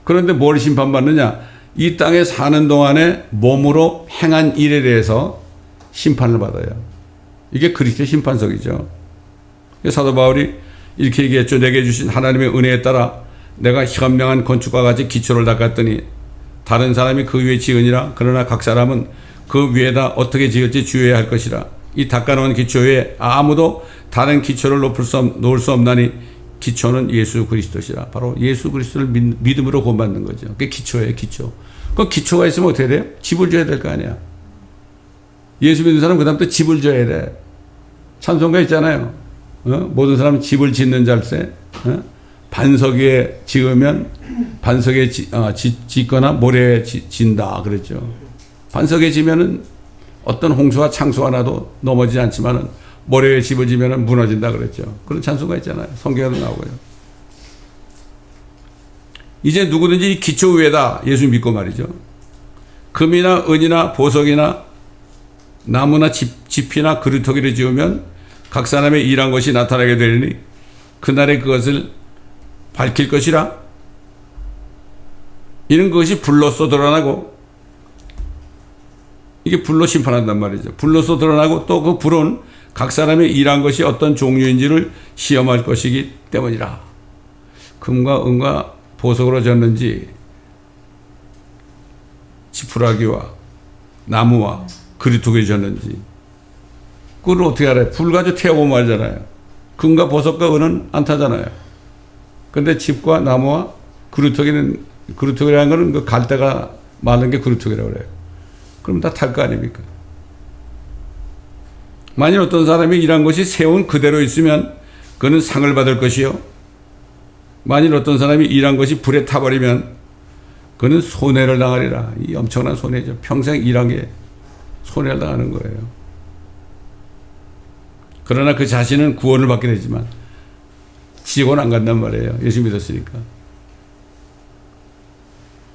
그런데 뭘 심판받느냐? 이 땅에 사는 동안에 몸으로 행한 일에 대해서 심판을 받아요. 이게 그리스도의 심판석이죠. 사도 바울이 이렇게 얘기했죠. 내게 주신 하나님의 은혜에 따라 내가 현명한 건축과 같이 기초를 닦았더니 다른 사람이 그 위에 지으니라. 그러나 각 사람은 그 위에다 어떻게 지을지 주의해야 할 것이라. 이 닦아놓은 기초 위에 아무도 다른 기초를 놓을 수 없나니 기초는 예수 그리스도시라. 바로 예수 그리스도를 믿음으로 구원받는 거죠. 그게 기초예요. 기초. 그 기초가 있으면 어떻게 돼요? 집을 줘야 될 거 아니야. 예수 믿는 사람 그 다음부터 집을 줘야 돼. 찬송가 있잖아요. 모든 사람은 집을 짓는 잘세. 반석 위에 지으면 반석에 짓거나 모래에 진다 그랬죠. 반석에 지면은 어떤 홍수와 창수가 나도 넘어지지 않지만은 모래에 집을 지면은 무너진다 그랬죠. 그런 찬송가 있잖아요. 성경에도 나오고요. 이제 누구든지 기초 위에다 예수 믿고 말이죠. 금이나 은이나 보석이나 나무나 집이나 그루터기를 지으면 각 사람의 일한 것이 나타나게 되리니 그날에 그것을 밝힐 것이라. 이는 그것이 불로써 드러나고, 이게 불로 심판한단 말이죠. 불로써 드러나고 또 그 불은 각 사람의 일한 것이 어떤 종류인지를 시험할 것이기 때문이라. 금과 은과 보석으로 졌는지 지푸라기와 나무와 그루터기를 졌는지 그걸 어떻게 알아요? 불 가지고 태워보면 알잖아요. 금과 보석과 은은 안 타잖아요. 근데 집과 나무와 그루터기라는 거는 그 갈대가 많은 게 그루터기라고 그래요. 그럼 다 탈 거 아닙니까? 만일 어떤 사람이 일한 것이 세운 그대로 있으면 그는 상을 받을 것이요. 만일 어떤 사람이 일한 것이 불에 타버리면 그는 손해를 당하리라. 이 엄청난 손해죠. 평생 일한 게 손해를 당하는 거예요. 그러나 그 자신은 구원을 받게 되지만 지옥은 안 간단 말이에요. 예수 믿었으니까.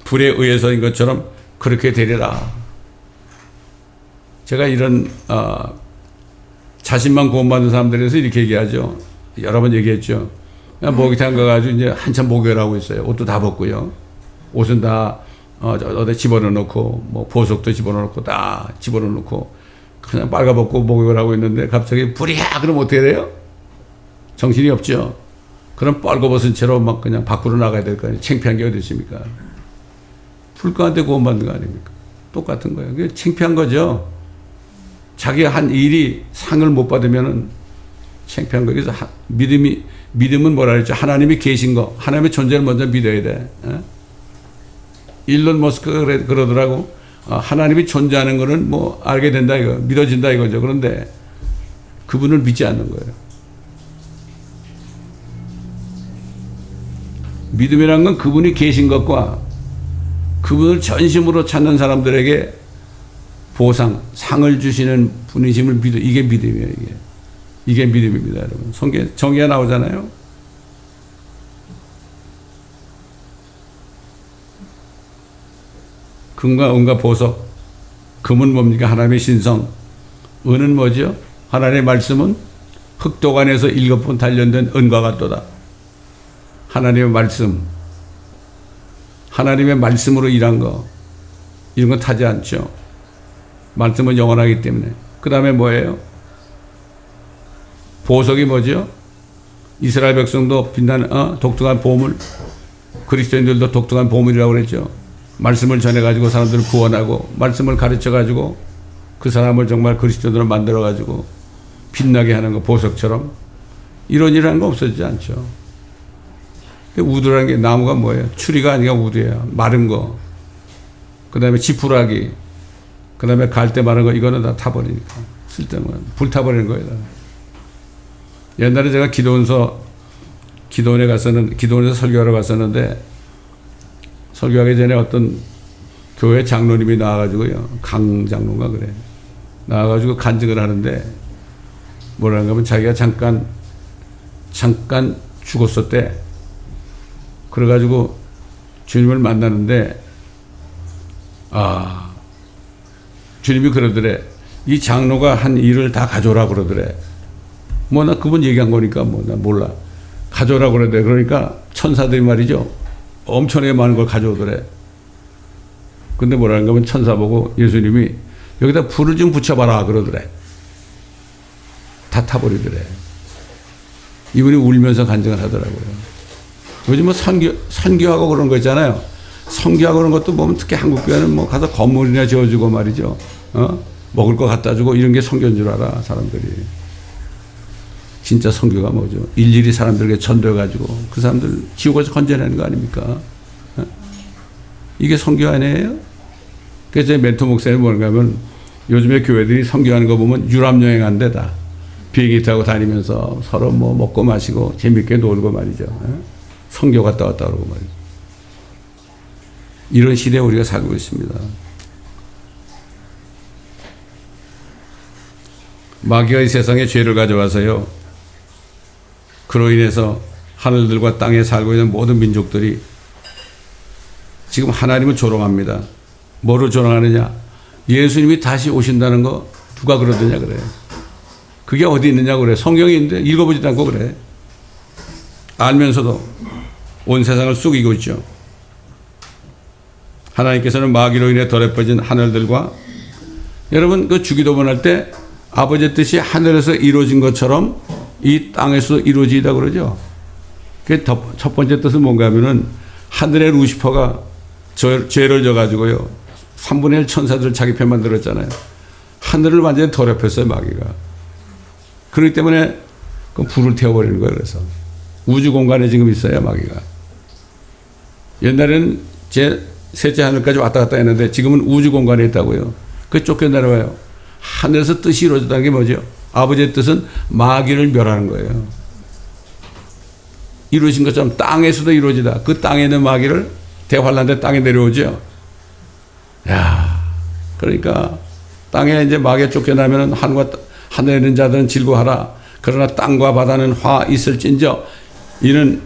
불에 의해서인 것처럼 그렇게 되리라. 제가 이런 자신만 구원받는 사람들에서 이렇게 얘기하죠. 여러 번 얘기했죠. 목욕탕 가가지고 이제 한참 목욕을 하고 있어요. 옷도 다 벗고요. 옷은 다 어디 집어넣어 놓고 뭐 보석도 집어넣어 놓고 다 집어넣어 놓고 그냥 빨가벗고 목욕을 하고 있는데 갑자기 불이야! 그럼 어떻게 돼요? 정신이 없죠. 그럼 빨가벗은 채로 막 그냥 밖으로 나가야 될 거 아니에요. 창피한 게 어디 있습니까? 불 가운데 구원받는 거 아닙니까? 똑같은 거예요. 그게 창피한 거죠. 자기가 한 일이 상을 못 받으면은 창피한 거예요. 그래서 믿음은 뭐라 그랬죠? 하나님이 계신 거, 하나님의 존재를 먼저 믿어야 돼. 일론 머스크가 그러더라고. 하나님이 존재하는 거는 뭐 알게 된다 이거, 믿어진다 이거죠. 그런데 그분을 믿지 않는 거예요. 믿음이란 건 그분이 계신 것과 그분을 전심으로 찾는 사람들에게 보상, 상을 주시는 분이심을 믿어. 이게 믿음이에요. 이게 믿음입니다, 여러분. 성경에 나오잖아요. 금과 은과 보석. 금은 뭡니까? 하나님의 신성. 은은 뭐죠? 하나님의 말씀은 흑도관에서 7번 단련된 은과 같도다. 하나님의 말씀. 하나님의 말씀으로 일한 거. 이런 건 타지 않죠. 말씀은 영원하기 때문에. 그 다음에 뭐예요? 보석이 뭐죠? 이스라엘 백성도 빛나는 독특한 보물. 그리스도인들도 독특한 보물이라고 그랬죠. 말씀을 전해가지고 사람들을 구원하고 말씀을 가르쳐가지고 그 사람을 정말 그리스도인으로 만들어가지고 빛나게 하는 거 보석처럼 이런 일이라는 거 없어지지 않죠. 우드라는 게 나무가 뭐예요? 추리가 아니라 우드예요. 마른 거. 그 다음에 지푸라기. 그 다음에 갈대 마른 거 이거는 다 타버리니까 쓸데없는 불타버리는 거예요. 옛날에 제가 기도원에서 설교하러 갔었는데 설교하기 전에 어떤 교회 장로님이 나와가지고요. 강 장로인가 그래. 나와가지고 간증을 하는데 뭐라는가 하면 자기가 잠깐 죽었었대. 그래가지고 주님을 만나는데 주님이 그러더래. 이 장로가 한 일을 다 가져오라 그러더래. 뭐 나 그분 얘기한 거니까 뭐 나 몰라. 가져오라 그러더래. 그러니까 천사들이 말이죠. 엄청나게 많은 걸 가져오더래. 근데 뭐라는가 하면 천사 보고 예수님이 여기다 불을 좀 붙여봐라 그러더래. 다 타버리더래. 이분이 울면서 간증을 하더라고요. 요즘 뭐 선교하고 그런 거 있잖아요. 선교하고 그런 것도 보면 특히 한국 교회는 뭐 가서 건물이나 지어주고 말이죠. 먹을 거 갖다 주고 이런 게 선교인 줄 알아, 사람들이. 진짜 선교가 뭐죠? 일일이 사람들에게 전도해가지고 그 사람들 지옥에서 건져내는 거 아닙니까? 이게 선교 아니에요? 그래서 제 멘토 목사님이 뭔가 하면 요즘에 교회들이 선교하는 거 보면 유럽여행 한 데다. 비행기 타고 다니면서 서로 뭐 먹고 마시고 재밌게 놀고 말이죠. 선교 갔다 왔다 그러고 말이죠. 이런 시대에 우리가 살고 있습니다. 마귀가 이 세상에 죄를 가져와서요. 그로 인해서 하늘들과 땅에 살고 있는 모든 민족들이 지금 하나님을 조롱합니다. 뭐를 조롱하느냐? 예수님이 다시 오신다는 거 누가 그러더냐 그래. 그게 어디 있느냐고 그래. 성경에 있는데 읽어보지도 않고 그래. 알면서도 온 세상을 쑥이고 있죠. 하나님께서는 마귀로 인해 더럽혀진 하늘들과 여러분 그 주기도문 할 때 아버지의 뜻이 하늘에서 이루어진 것처럼 이 땅에서 이루어지다 그러죠. 그 첫 번째 뜻은 뭔가 하면은 하늘의 루시퍼가 죄를 져가지고요. 3분의 1 천사들을 자기 편 만들었잖아요. 하늘을 완전히 더럽혔어요, 마귀가. 그렇기 때문에 그 불을 태워버리는 거예요. 그래서 우주 공간에 지금 있어요, 마귀가. 옛날에는 제 셋째 하늘까지 왔다 갔다 했는데 지금은 우주 공간에 있다고요. 그 쫓겨내려와요. 하늘에서 뜻이 이루어졌다는 게 뭐죠? 아버지의 뜻은 마귀를 멸하는 거예요. 이루어진 것처럼 땅에서도 이루어지다. 그 땅에 있는 마귀를 대환란 때 땅에 내려오죠. 야, 그러니까 땅에 이제 마귀에 쫓겨나면 하늘에 있는 자들은 질고하라. 그러나 땅과 바다는 화 있을진저 이는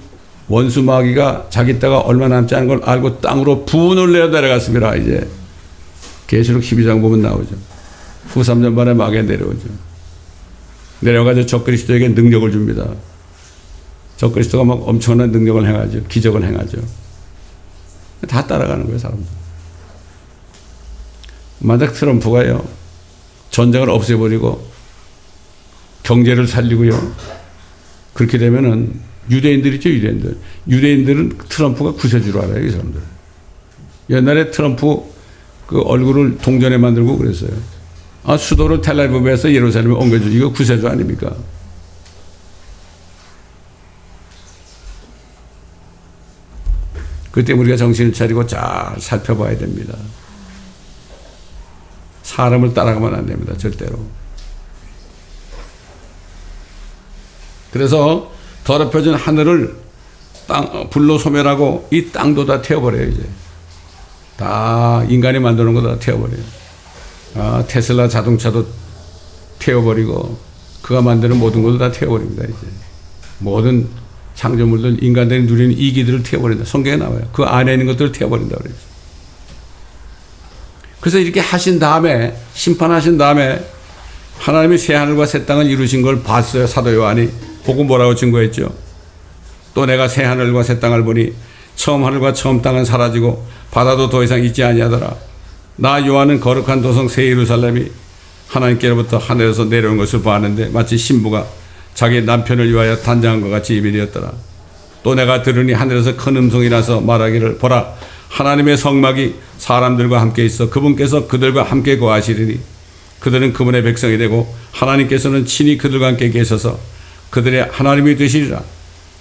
원수 마귀가 자기 때가 얼마 남지 않은 걸 알고 땅으로 분을 내어 내려갔습니다. 이제 계시록 12장 보면 나오죠. 후 3년 만에 마귀에 내려오죠. 내려가서 적그리스도에게 능력을 줍니다. 적그리스도가 막 엄청난 능력을 행하죠. 기적을 행하죠. 다 따라가는 거예요, 사람들. 만약 트럼프가요, 전쟁을 없애버리고 경제를 살리고요, 그렇게 되면은 유대인들 있죠, 유대인들. 유대인들은 트럼프가 구세주로 알아요, 이 사람들. 옛날에 트럼프 그 얼굴을 동전에 만들고 그랬어요. 아, 수도를 텔라비브에서 예루살렘에 옮겨주, 이거 구세주 아닙니까? 그때 우리가 정신을 차리고 잘 살펴봐야 됩니다. 사람을 따라가면 안 됩니다. 절대로. 그래서 더럽혀진 하늘을 불로 소멸하고 이 땅도 다 태워버려요. 이제 다 인간이 만드는 거 다 태워버려요. 아, 테슬라 자동차도 태워버리고 그가 만드는 모든 것도 다 태워버립니다. 이제 모든 창조물들, 인간들이 누리는 이기들을 태워버린다. 성경에 나와요. 그 안에 있는 것들을 태워버린다 그러죠. 그래서 이렇게 하신 다음에, 심판하신 다음에 하나님이 새 하늘과 새 땅을 이루신 걸 봤어요. 사도 요한이. 보고 뭐라고 증거했죠? 또 내가 새 하늘과 새 땅을 보니 처음 하늘과 처음 땅은 사라지고 바다도 더 이상 있지 아니하더라. 나 요한은 거룩한 도성 새 예루살렘이 하나님께로부터 하늘에서 내려온 것을 보았는데 마치 신부가 자기 남편을 위하여 단장한 것 같이 입이 되었더라. 또 내가 들으니 하늘에서 큰 음성이 나서 말하기를 보라, 하나님의 성막이 사람들과 함께 있어 그분께서 그들과 함께 거하시리니 그들은 그분의 백성이 되고 하나님께서는 친히 그들과 함께 계셔서 그들의 하나님이 되시리라.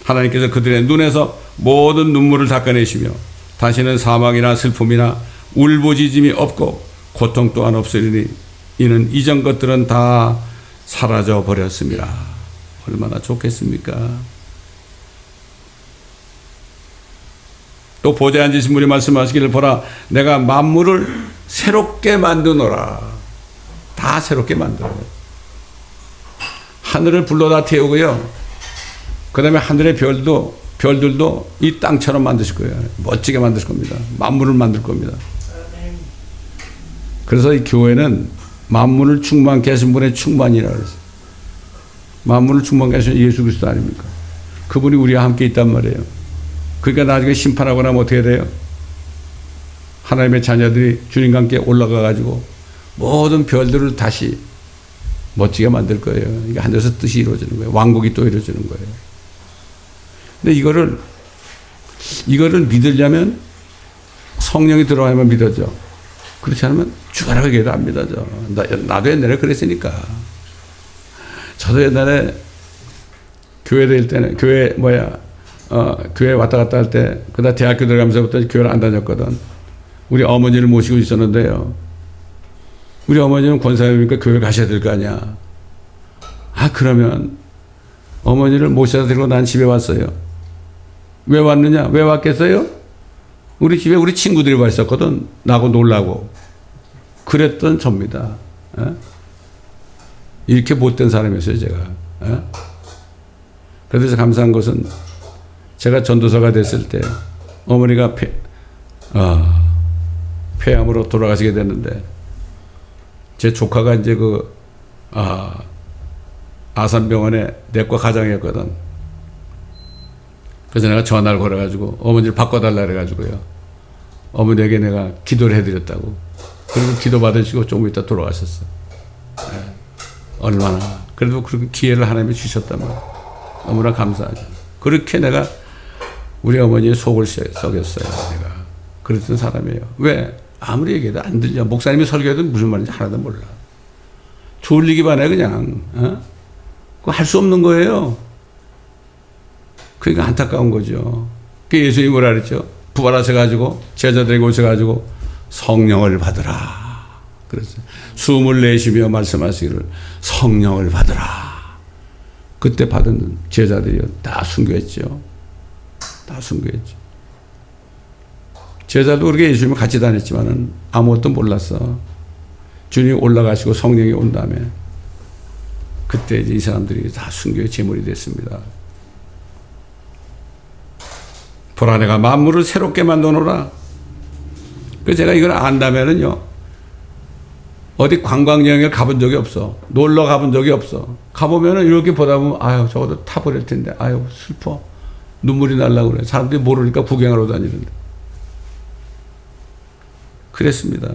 하나님께서 그들의 눈에서 모든 눈물을 닦아내시며 다시는 사망이나 슬픔이나 울부짖음이 없고 고통 또한 없으리니 이는 이전 것들은 다 사라져 버렸습니다. 얼마나 좋겠습니까? 또 보좌에 앉으신 분이 말씀하시기를 보라, 내가 만물을 새롭게 만드노라. 다 새롭게 만들어요. 하늘을 불로 다 태우고요. 그 다음에 하늘의 별들도 이 땅처럼 만드실 거예요. 멋지게 만드실 겁니다. 만물을 만들 겁니다. 그래서 이 교회는 만물을 충만케 하신 분의 충만이라고 그랬어요. 만물을 충만케 하신 예수 그리스도 아닙니까? 그분이 우리와 함께 있단 말이에요. 그러니까 나중에 심판하고 나면 어떻게 돼요? 하나님의 자녀들이 주님과 함께 올라가 가지고 모든 별들을 다시 멋지게 만들 거예요. 이게 하늘에서 뜻이 이루어지는 거예요. 왕국이 또 이루어지는 거예요. 근데 이거를 믿으려면 성령이 들어와야만 믿어져. 그렇지 않으면 죽어라 그게도 안 믿어져. 나도 옛날에 그랬으니까. 저도 옛날에 교회 다닐 때는 교회 왔다 갔다 할 때, 그다음 대학교 들어가면서부터 교회를 안 다녔거든. 우리 어머니를 모시고 있었는데요. 우리 어머니는 권사님이니까 교회 가셔야 될 거 아니야. 아, 그러면 어머니를 모셔다 데리고 난 집에 왔어요. 왜 왔느냐? 왜 왔겠어요? 우리 집에 우리 친구들이 와 있었거든. 나하고 놀라고. 그랬던 접니다. 이렇게 못된 사람이었어요, 제가. 그래서 감사한 것은 제가 전도사가 됐을 때 어머니가 폐암으로 돌아가시게 됐는데 제 조카가 이제 그 아산병원에 내과 가장이었거든. 그래서 내가 전화를 걸어가지고 어머니를 바꿔달라 그래가지고요. 어머니에게 내가 기도를 해드렸다고. 그리고 기도 받으시고 조금 있다 돌아가셨어. 네. 얼마나. 그래도 그런 기회를 하나님이 주셨단 말이야. 너무나 감사하죠. 그렇게 내가 우리 어머니의 속을 썩였어요. 내가. 그랬던 사람이에요. 왜? 아무리 얘기해도 안 들려. 목사님이 설교해도 무슨 말인지 하나도 몰라. 졸리기만 해 그냥. 그거 할 수 없는 거예요. 그러니까 안타까운 거죠. 그 예수님이 뭐라 그랬죠? 부활하셔가지고 제자들에게 오셔가지고 성령을 받으라. 그랬어요. 숨을 내쉬며 말씀하시기를 성령을 받으라. 그때 받은 제자들이 다 순교했죠. 다 순교했죠. 제자도 그렇게 예수님을 같이 다녔지만은 아무것도 몰랐어. 주님이 올라가시고 성령이 온 다음에 그때 이제 이 사람들이 다 순교의 제물이 됐습니다. 보라 내가 만물을 새롭게 만드노라. 그 제가 이걸 안다면은요, 어디 관광 여행을 가본 적이 없어. 놀러 가본 적이 없어. 가보면은 이렇게 보다 보면 아유 저것도 타버릴 텐데 아유 슬퍼. 눈물이 날라고 그래. 사람들이 모르니까 구경하러 다니는데. 그랬습니다.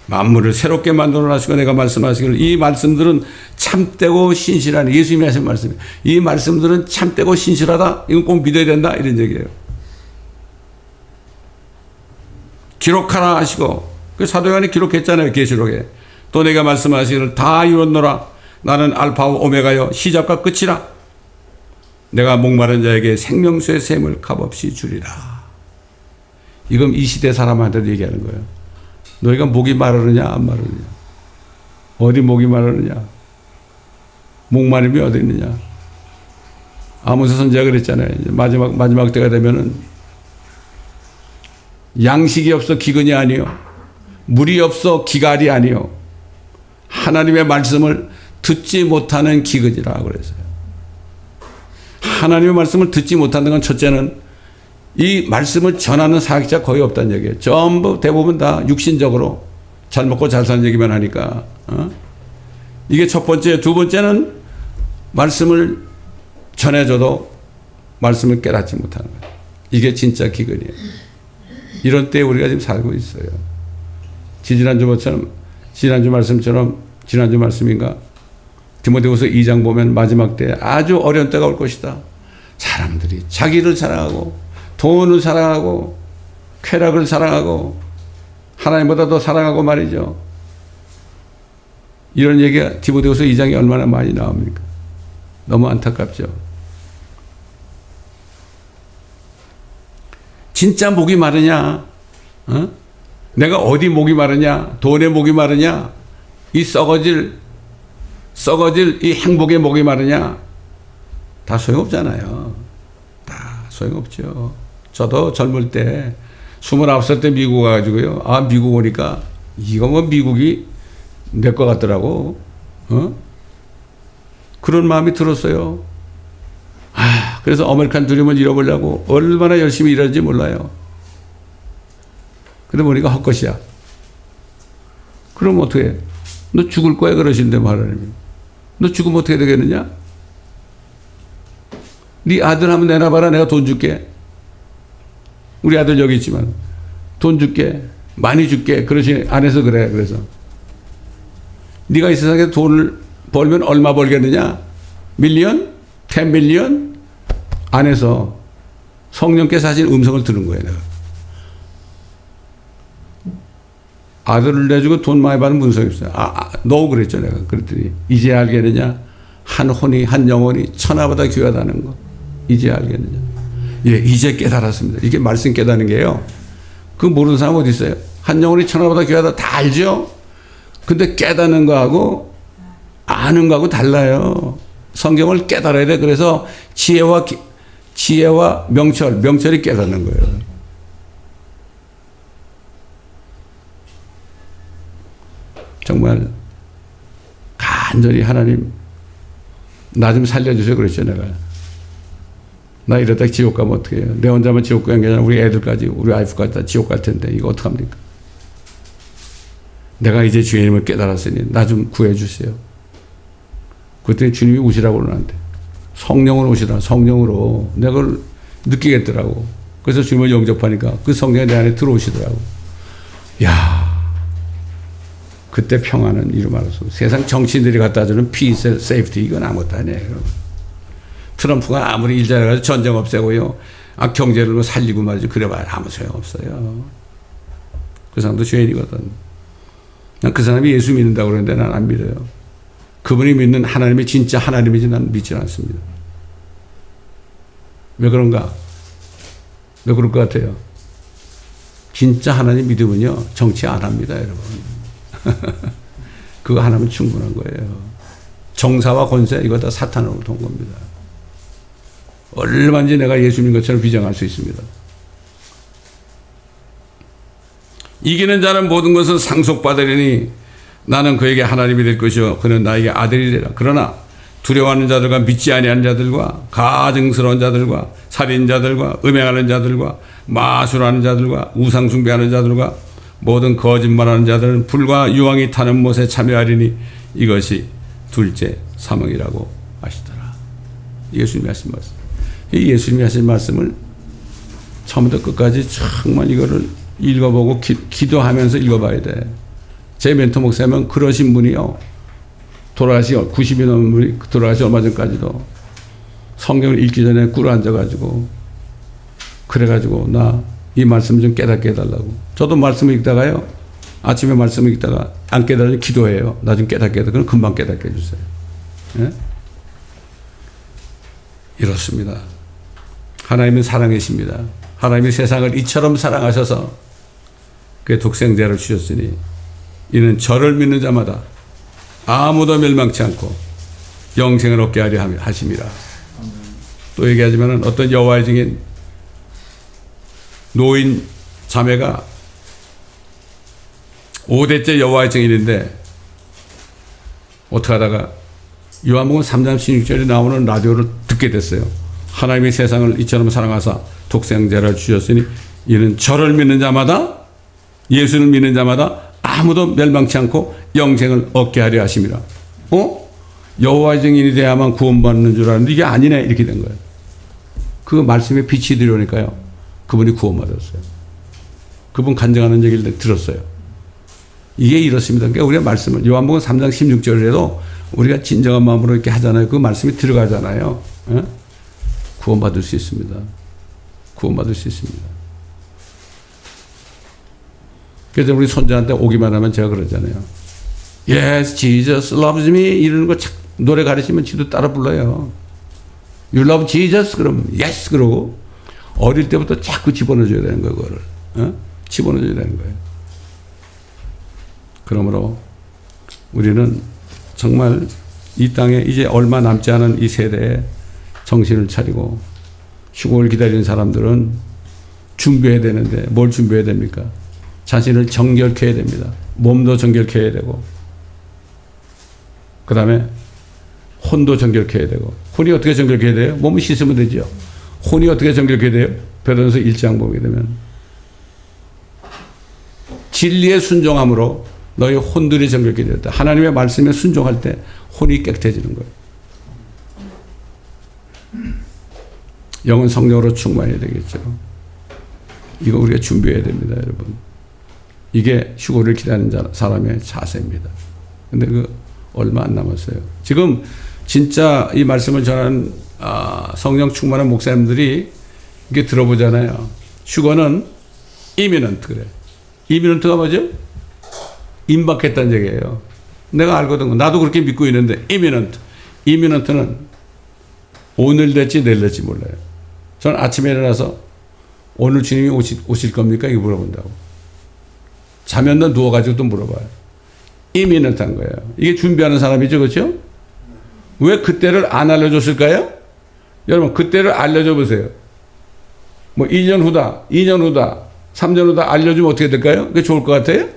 만물을 새롭게 만들어 놔시고 내가 말씀하시기를 이 말씀들은 참되고 신실하니 예수님이 하신 말씀이에요. 이 말씀들은 참되고 신실하다. 이건 꼭 믿어야 된다. 이런 얘기예요. 기록하라 하시고 그 사도 요한이 기록했잖아요. 계시록에. 또 내가 말씀하시기를 다 이뤘노라. 나는 알파와 오메가요 시작과 끝이라. 내가 목마른 자에게 생명수의 샘을 값없이 주리라. 이건 이 시대 사람한테도 얘기하는 거예요. 너희가 목이 마르느냐 안 마르느냐. 어디 목이 마르느냐. 목마름이 어디 있느냐. 아모스 선지자가 그랬잖아요. 마지막 때가 되면은 양식이 없어 기근이 아니요. 물이 없어 기갈이 아니요. 하나님의 말씀을 듣지 못하는 기근이라 그랬어요. 하나님의 말씀을 듣지 못하는 건 첫째는 이 말씀을 전하는 사역자 거의 없다는 얘기예요. 전부 대부분 다 육신적으로 잘 먹고 잘 사는 얘기만 하니까. 이게 첫 번째. 두 번째는 말씀을 전해줘도 말씀을 깨닫지 못하는 거예요. 이게 진짜 기근이에요. 이런 때에 우리가 지금 살고 있어요. 지난주 말씀인가? 디모데후서 2장 보면 마지막 때 아주 어려운 때가 올 것이다. 사람들이 자기를 사랑하고 돈을 사랑하고 쾌락을 사랑하고 하나님보다 더 사랑하고 말이죠. 이런 얘기가 디모데후서 2장에 얼마나 많이 나옵니까? 너무 안타깝죠. 진짜 목이 마르냐? 내가 어디 목이 마르냐? 돈의 목이 마르냐? 이 썩어질 이 행복의 목이 마르냐? 다 소용없잖아요. 다 소용없죠. 저도 젊을 때 29살 때 미국 가가지고요. 아 미국 오니까 이거 뭐 미국이 내 것 같더라고. 그런 마음이 들었어요. 그래서 아메리칸 드림을 잃어보려고 얼마나 열심히 일하는지 몰라요. 근데 보니까 헛것이야. 그럼 어떻게 해? 너 죽을 거야 그러신데 하나님이. 너 죽으면 어떻게 되겠느냐? 네 아들 한번 내놔봐라. 내가 돈 줄게. 우리 아들 여기 있지만 돈 줄게. 많이 줄게. 그러시 안 해서 그래. 그래서 네가 이 세상에 돈을 벌면 얼마 벌겠느냐? 밀리언? 10 밀리언? 안 해서 성령께서 하신 음성을 들은 거예요. 내가. 아들을 내주고 돈 많이 받는 문성이 없어요. 너 그랬죠. 내가 그랬더니 이제 알겠느냐? 한 혼이 한 영혼이 천하보다 귀하다는 거. 이제 알겠느냐? 예, 이제 깨달았습니다. 이게 말씀 깨닫는 게요. 그 모르는 사람 어디 있어요? 한 영혼이 천하보다 귀하다 다 알죠? 근데 깨닫는 거하고 아는 거하고 달라요. 성경을 깨달아야 돼. 그래서 지혜와 명철이 깨닫는 거예요. 정말 간절히 하나님 나 좀 살려주세요 그랬죠. 내가 나 이러다 지옥 가면 어떻게 해요? 내 혼자만 지옥 가는 게 아니라 우리 애들까지 우리 와이프까지 다 지옥 갈 텐데 이거 어떡합니까? 내가 이제 주님을 깨달았으니 나 좀 구해주세요. 그때 주님이 오시라고 그러는데 성령으로 오시라. 성령으로 내가 그걸 느끼겠더라고. 그래서 주님을 영접하니까 그 성령이 내 안에 들어오시더라고. 야, 그때 평안은 이루 말할 수 없어. 세상 정치인들이 갖다 주는 피스, 세이프티 이건 아무것도 아니에요. 트럼프가 아무리 일 잘해가지고 전쟁 없애고요. 경제를 뭐 살리고 말이지. 그래봐야 아무 소용없어요. 그 사람도 죄인이거든. 난 그 사람이 예수 믿는다고 그러는데 난 안 믿어요. 그분이 믿는 하나님이 진짜 하나님이지 난 믿지 않습니다. 왜 그런가? 왜 그럴 것 같아요? 진짜 하나님 믿으면요. 정치 안 합니다, 여러분. 그거 하나면 충분한 거예요. 정사와 권세 이거 다 사탄으로부터 온 겁니다. 얼마든지 내가 예수 믿는 것처럼 비정할 수 있습니다. 이기는 자는 모든 것을 상속받으리니 나는 그에게 하나님이 될 것이요 그는 나에게 아들이 되라. 그러나 두려워하는 자들과 믿지 아니하는 자들과 가증스러운 자들과 살인자들과 음행하는 자들과 마술하는 자들과 우상 숭배하는 자들과 모든 거짓말하는 자들은 불과 유황이 타는 못에 참여하리니 이것이 둘째 사망이라고 하시더라. 예수님이 하신 말씀. 이 예수님이 하신 말씀을 처음부터 끝까지 정말 이거를 읽어보고 기도하면서 읽어봐야 돼. 제 멘토 목사님은 그러신 분이요. 돌아가시 90이 넘은 분이 돌아가시 얼마 전까지도 성경을 읽기 전에 꿇어 앉아가지고 그래가지고 나 이 말씀 좀 깨닫게 해달라고. 저도 말씀을 읽다가요. 아침에 말씀을 읽다가 안 깨달으면 기도해요. 나 좀 깨닫게 해달라고. 그럼 금방 깨닫게 해주세요. 예? 이렇습니다. 하나님은 사랑이십니다. 하나님이 세상을 이처럼 사랑하셔서 그의 독생자를 주셨으니 이는 저를 믿는 자마다 아무도 멸망치 않고 영생을 얻게 하려 하심이라. 또 얘기하지만 어떤 여호와의 증인 노인 자매가 5대째 여호와의 증인인데 어떻게 하다가 요한복음 3장 16절에 나오는 라디오를 듣게 됐어요. 하나님이 세상을 이처럼 사랑하사 독생자를 주셨으니 이는 저를 믿는 자마다 예수를 믿는 자마다 아무도 멸망치 않고 영생을 얻게 하려 하심이라. 여호와의 증인이 돼야만 구원받는 줄 알았는데 이게 아니네 이렇게 된 거예요. 그 말씀에 빛이 들어오니까요. 그분이 구원받았어요. 그분 간증하는 얘기를 들었어요. 이게 이렇습니다. 그러니까 우리가 말씀을 요한복음 3장 16절에도 우리가 진정한 마음으로 이렇게 하잖아요. 그 말씀이 들어가잖아요. 예? 구원받을 수 있습니다. 구원받을 수 있습니다. 그래서 우리 손자한테 오기만 하면 제가 그러잖아요. Yes, Jesus loves me 이러는 거 노래 가르치면 지도 따라 불러요. You love Jesus? 그럼 yes 그러고 어릴 때부터 자꾸 집어넣어줘야 되는 거예요. 그거를. 어? 집어넣어줘야 되는 거예요. 그러므로 우리는 정말 이 땅에 이제 얼마 남지 않은 이 세대에 정신을 차리고 휴고를 기다리는 사람들은 준비해야 되는데 뭘 준비해야 됩니까? 자신을 정결케 해야 됩니다. 몸도 정결케 해야 되고 그 다음에 혼도 정결케 해야 되고 혼이 어떻게 정결케 해야 돼요? 몸을 씻으면 되죠. 혼이 어떻게 정결케 돼요? 베드로전서 1장 보게 되면 진리에 순종함으로 너희 혼들이 정결케 되었다. 하나님의 말씀에 순종할 때 혼이 깨끗해지는 거예요. 영은 성령으로 충만해야 되겠죠. 이거 우리가 준비해야 됩니다, 여러분. 이게 휴고를 기다리는 사람의 자세입니다. 근데 얼마 안 남았어요. 지금 진짜 이 말씀을 전하는 성령 충만한 목사님들이 이게 들어보잖아요. 휴거는 이미넌트 그래. 이미넌트가 뭐죠? 임박했다는 얘기예요. 내가 알거든. 나도 그렇게 믿고 있는데 이미넌트는 오늘 될지 내일 될지 몰라요. 저는 아침에 일어나서 오늘 주님이 오실 겁니까? 이거 물어본다고. 자면 너 누워가지고 또 물어봐요. 이미넌트한 거예요. 이게 준비하는 사람이죠. 그렇죠? 왜 그때를 안 알려줬을까요? 여러분 그때를 알려줘 보세요. 뭐 2년 후다, 2년 후다, 3년 후다 알려주면 어떻게 될까요? 그게 좋을 것 같아요?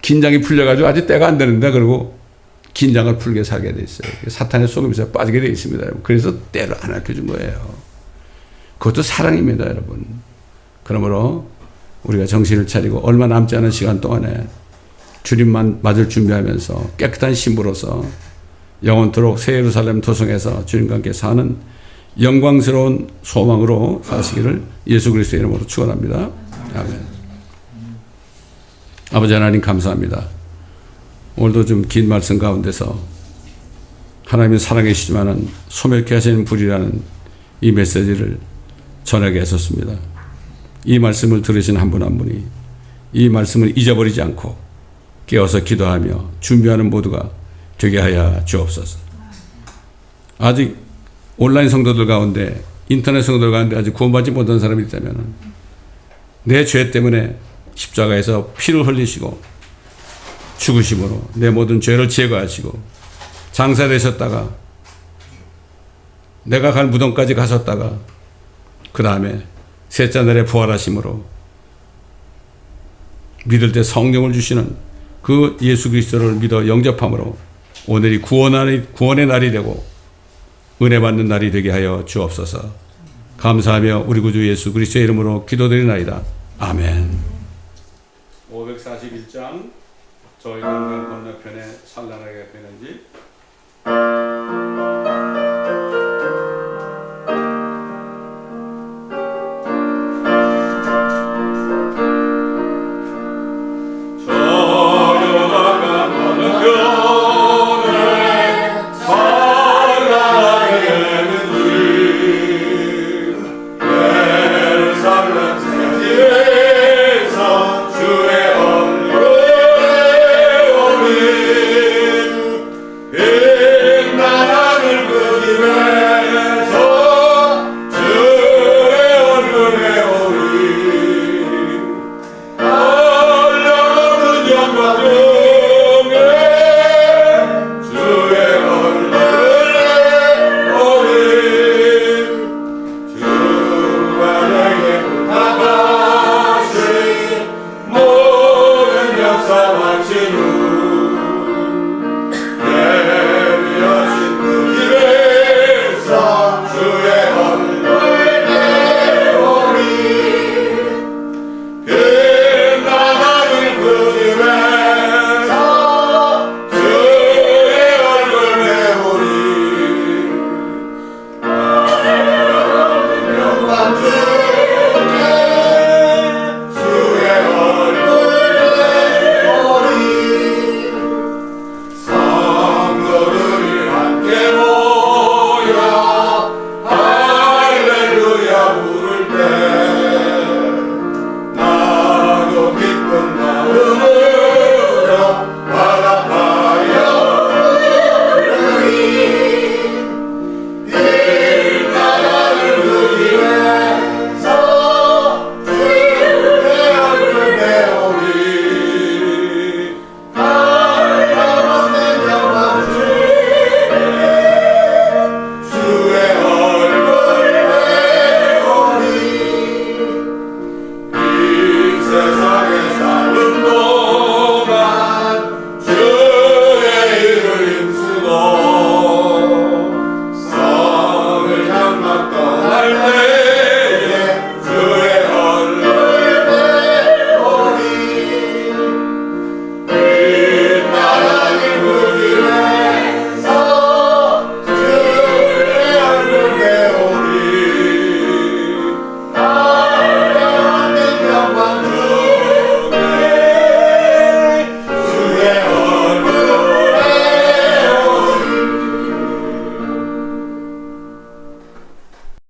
긴장이 풀려가지고 아직 때가 안 되는데 그러고 긴장을 풀게 살게 돼 있어요. 사탄의 속임수에 빠지게 돼 있습니다. 그래서 때를 안 알려준 거예요. 그것도 사랑입니다, 여러분. 그러므로 우리가 정신을 차리고 얼마 남지 않은 시간 동안에 주님만 맞을 준비하면서 깨끗한 신부로서 영원토록 새 예루살렘 도성에서 주님과 함께 사는 영광스러운 소망으로 사시기를 예수 그리스도의 이름으로 축원합니다. 아멘. 아버지 하나님 감사합니다. 오늘도 좀 긴 말씀 가운데서 하나님은 살아계시지만은 소멸케 하시는 불이라는 이 메시지를 전하게 하셨습니다. 이 말씀을 들으신 한 분 한 분이 이 말씀을 잊어버리지 않고 깨어서 기도하며 준비하는 모두가 되게 하여 주옵소서. 아직 온라인 성도들 가운데, 인터넷 성도들 가운데 아직 구원받지 못한 사람이 있다면 내 죄 때문에 십자가에서 피를 흘리시고 죽으심으로 내 모든 죄를 제거하시고 장사되셨다가 내가 갈 무덤까지 가셨다가 그 다음에 셋째 날에 부활하심으로 믿을 때 성령을 주시는 그 예수 그리스도를 믿어 영접함으로 오늘이 구원의 날이 되고 은혜 받는 날이 되게 하여 주옵소서. 감사하며 우리 구주 예수 그리스도의 이름으로 기도드리나이다. 아멘. 541장 저희 강강 건너편에 산란하게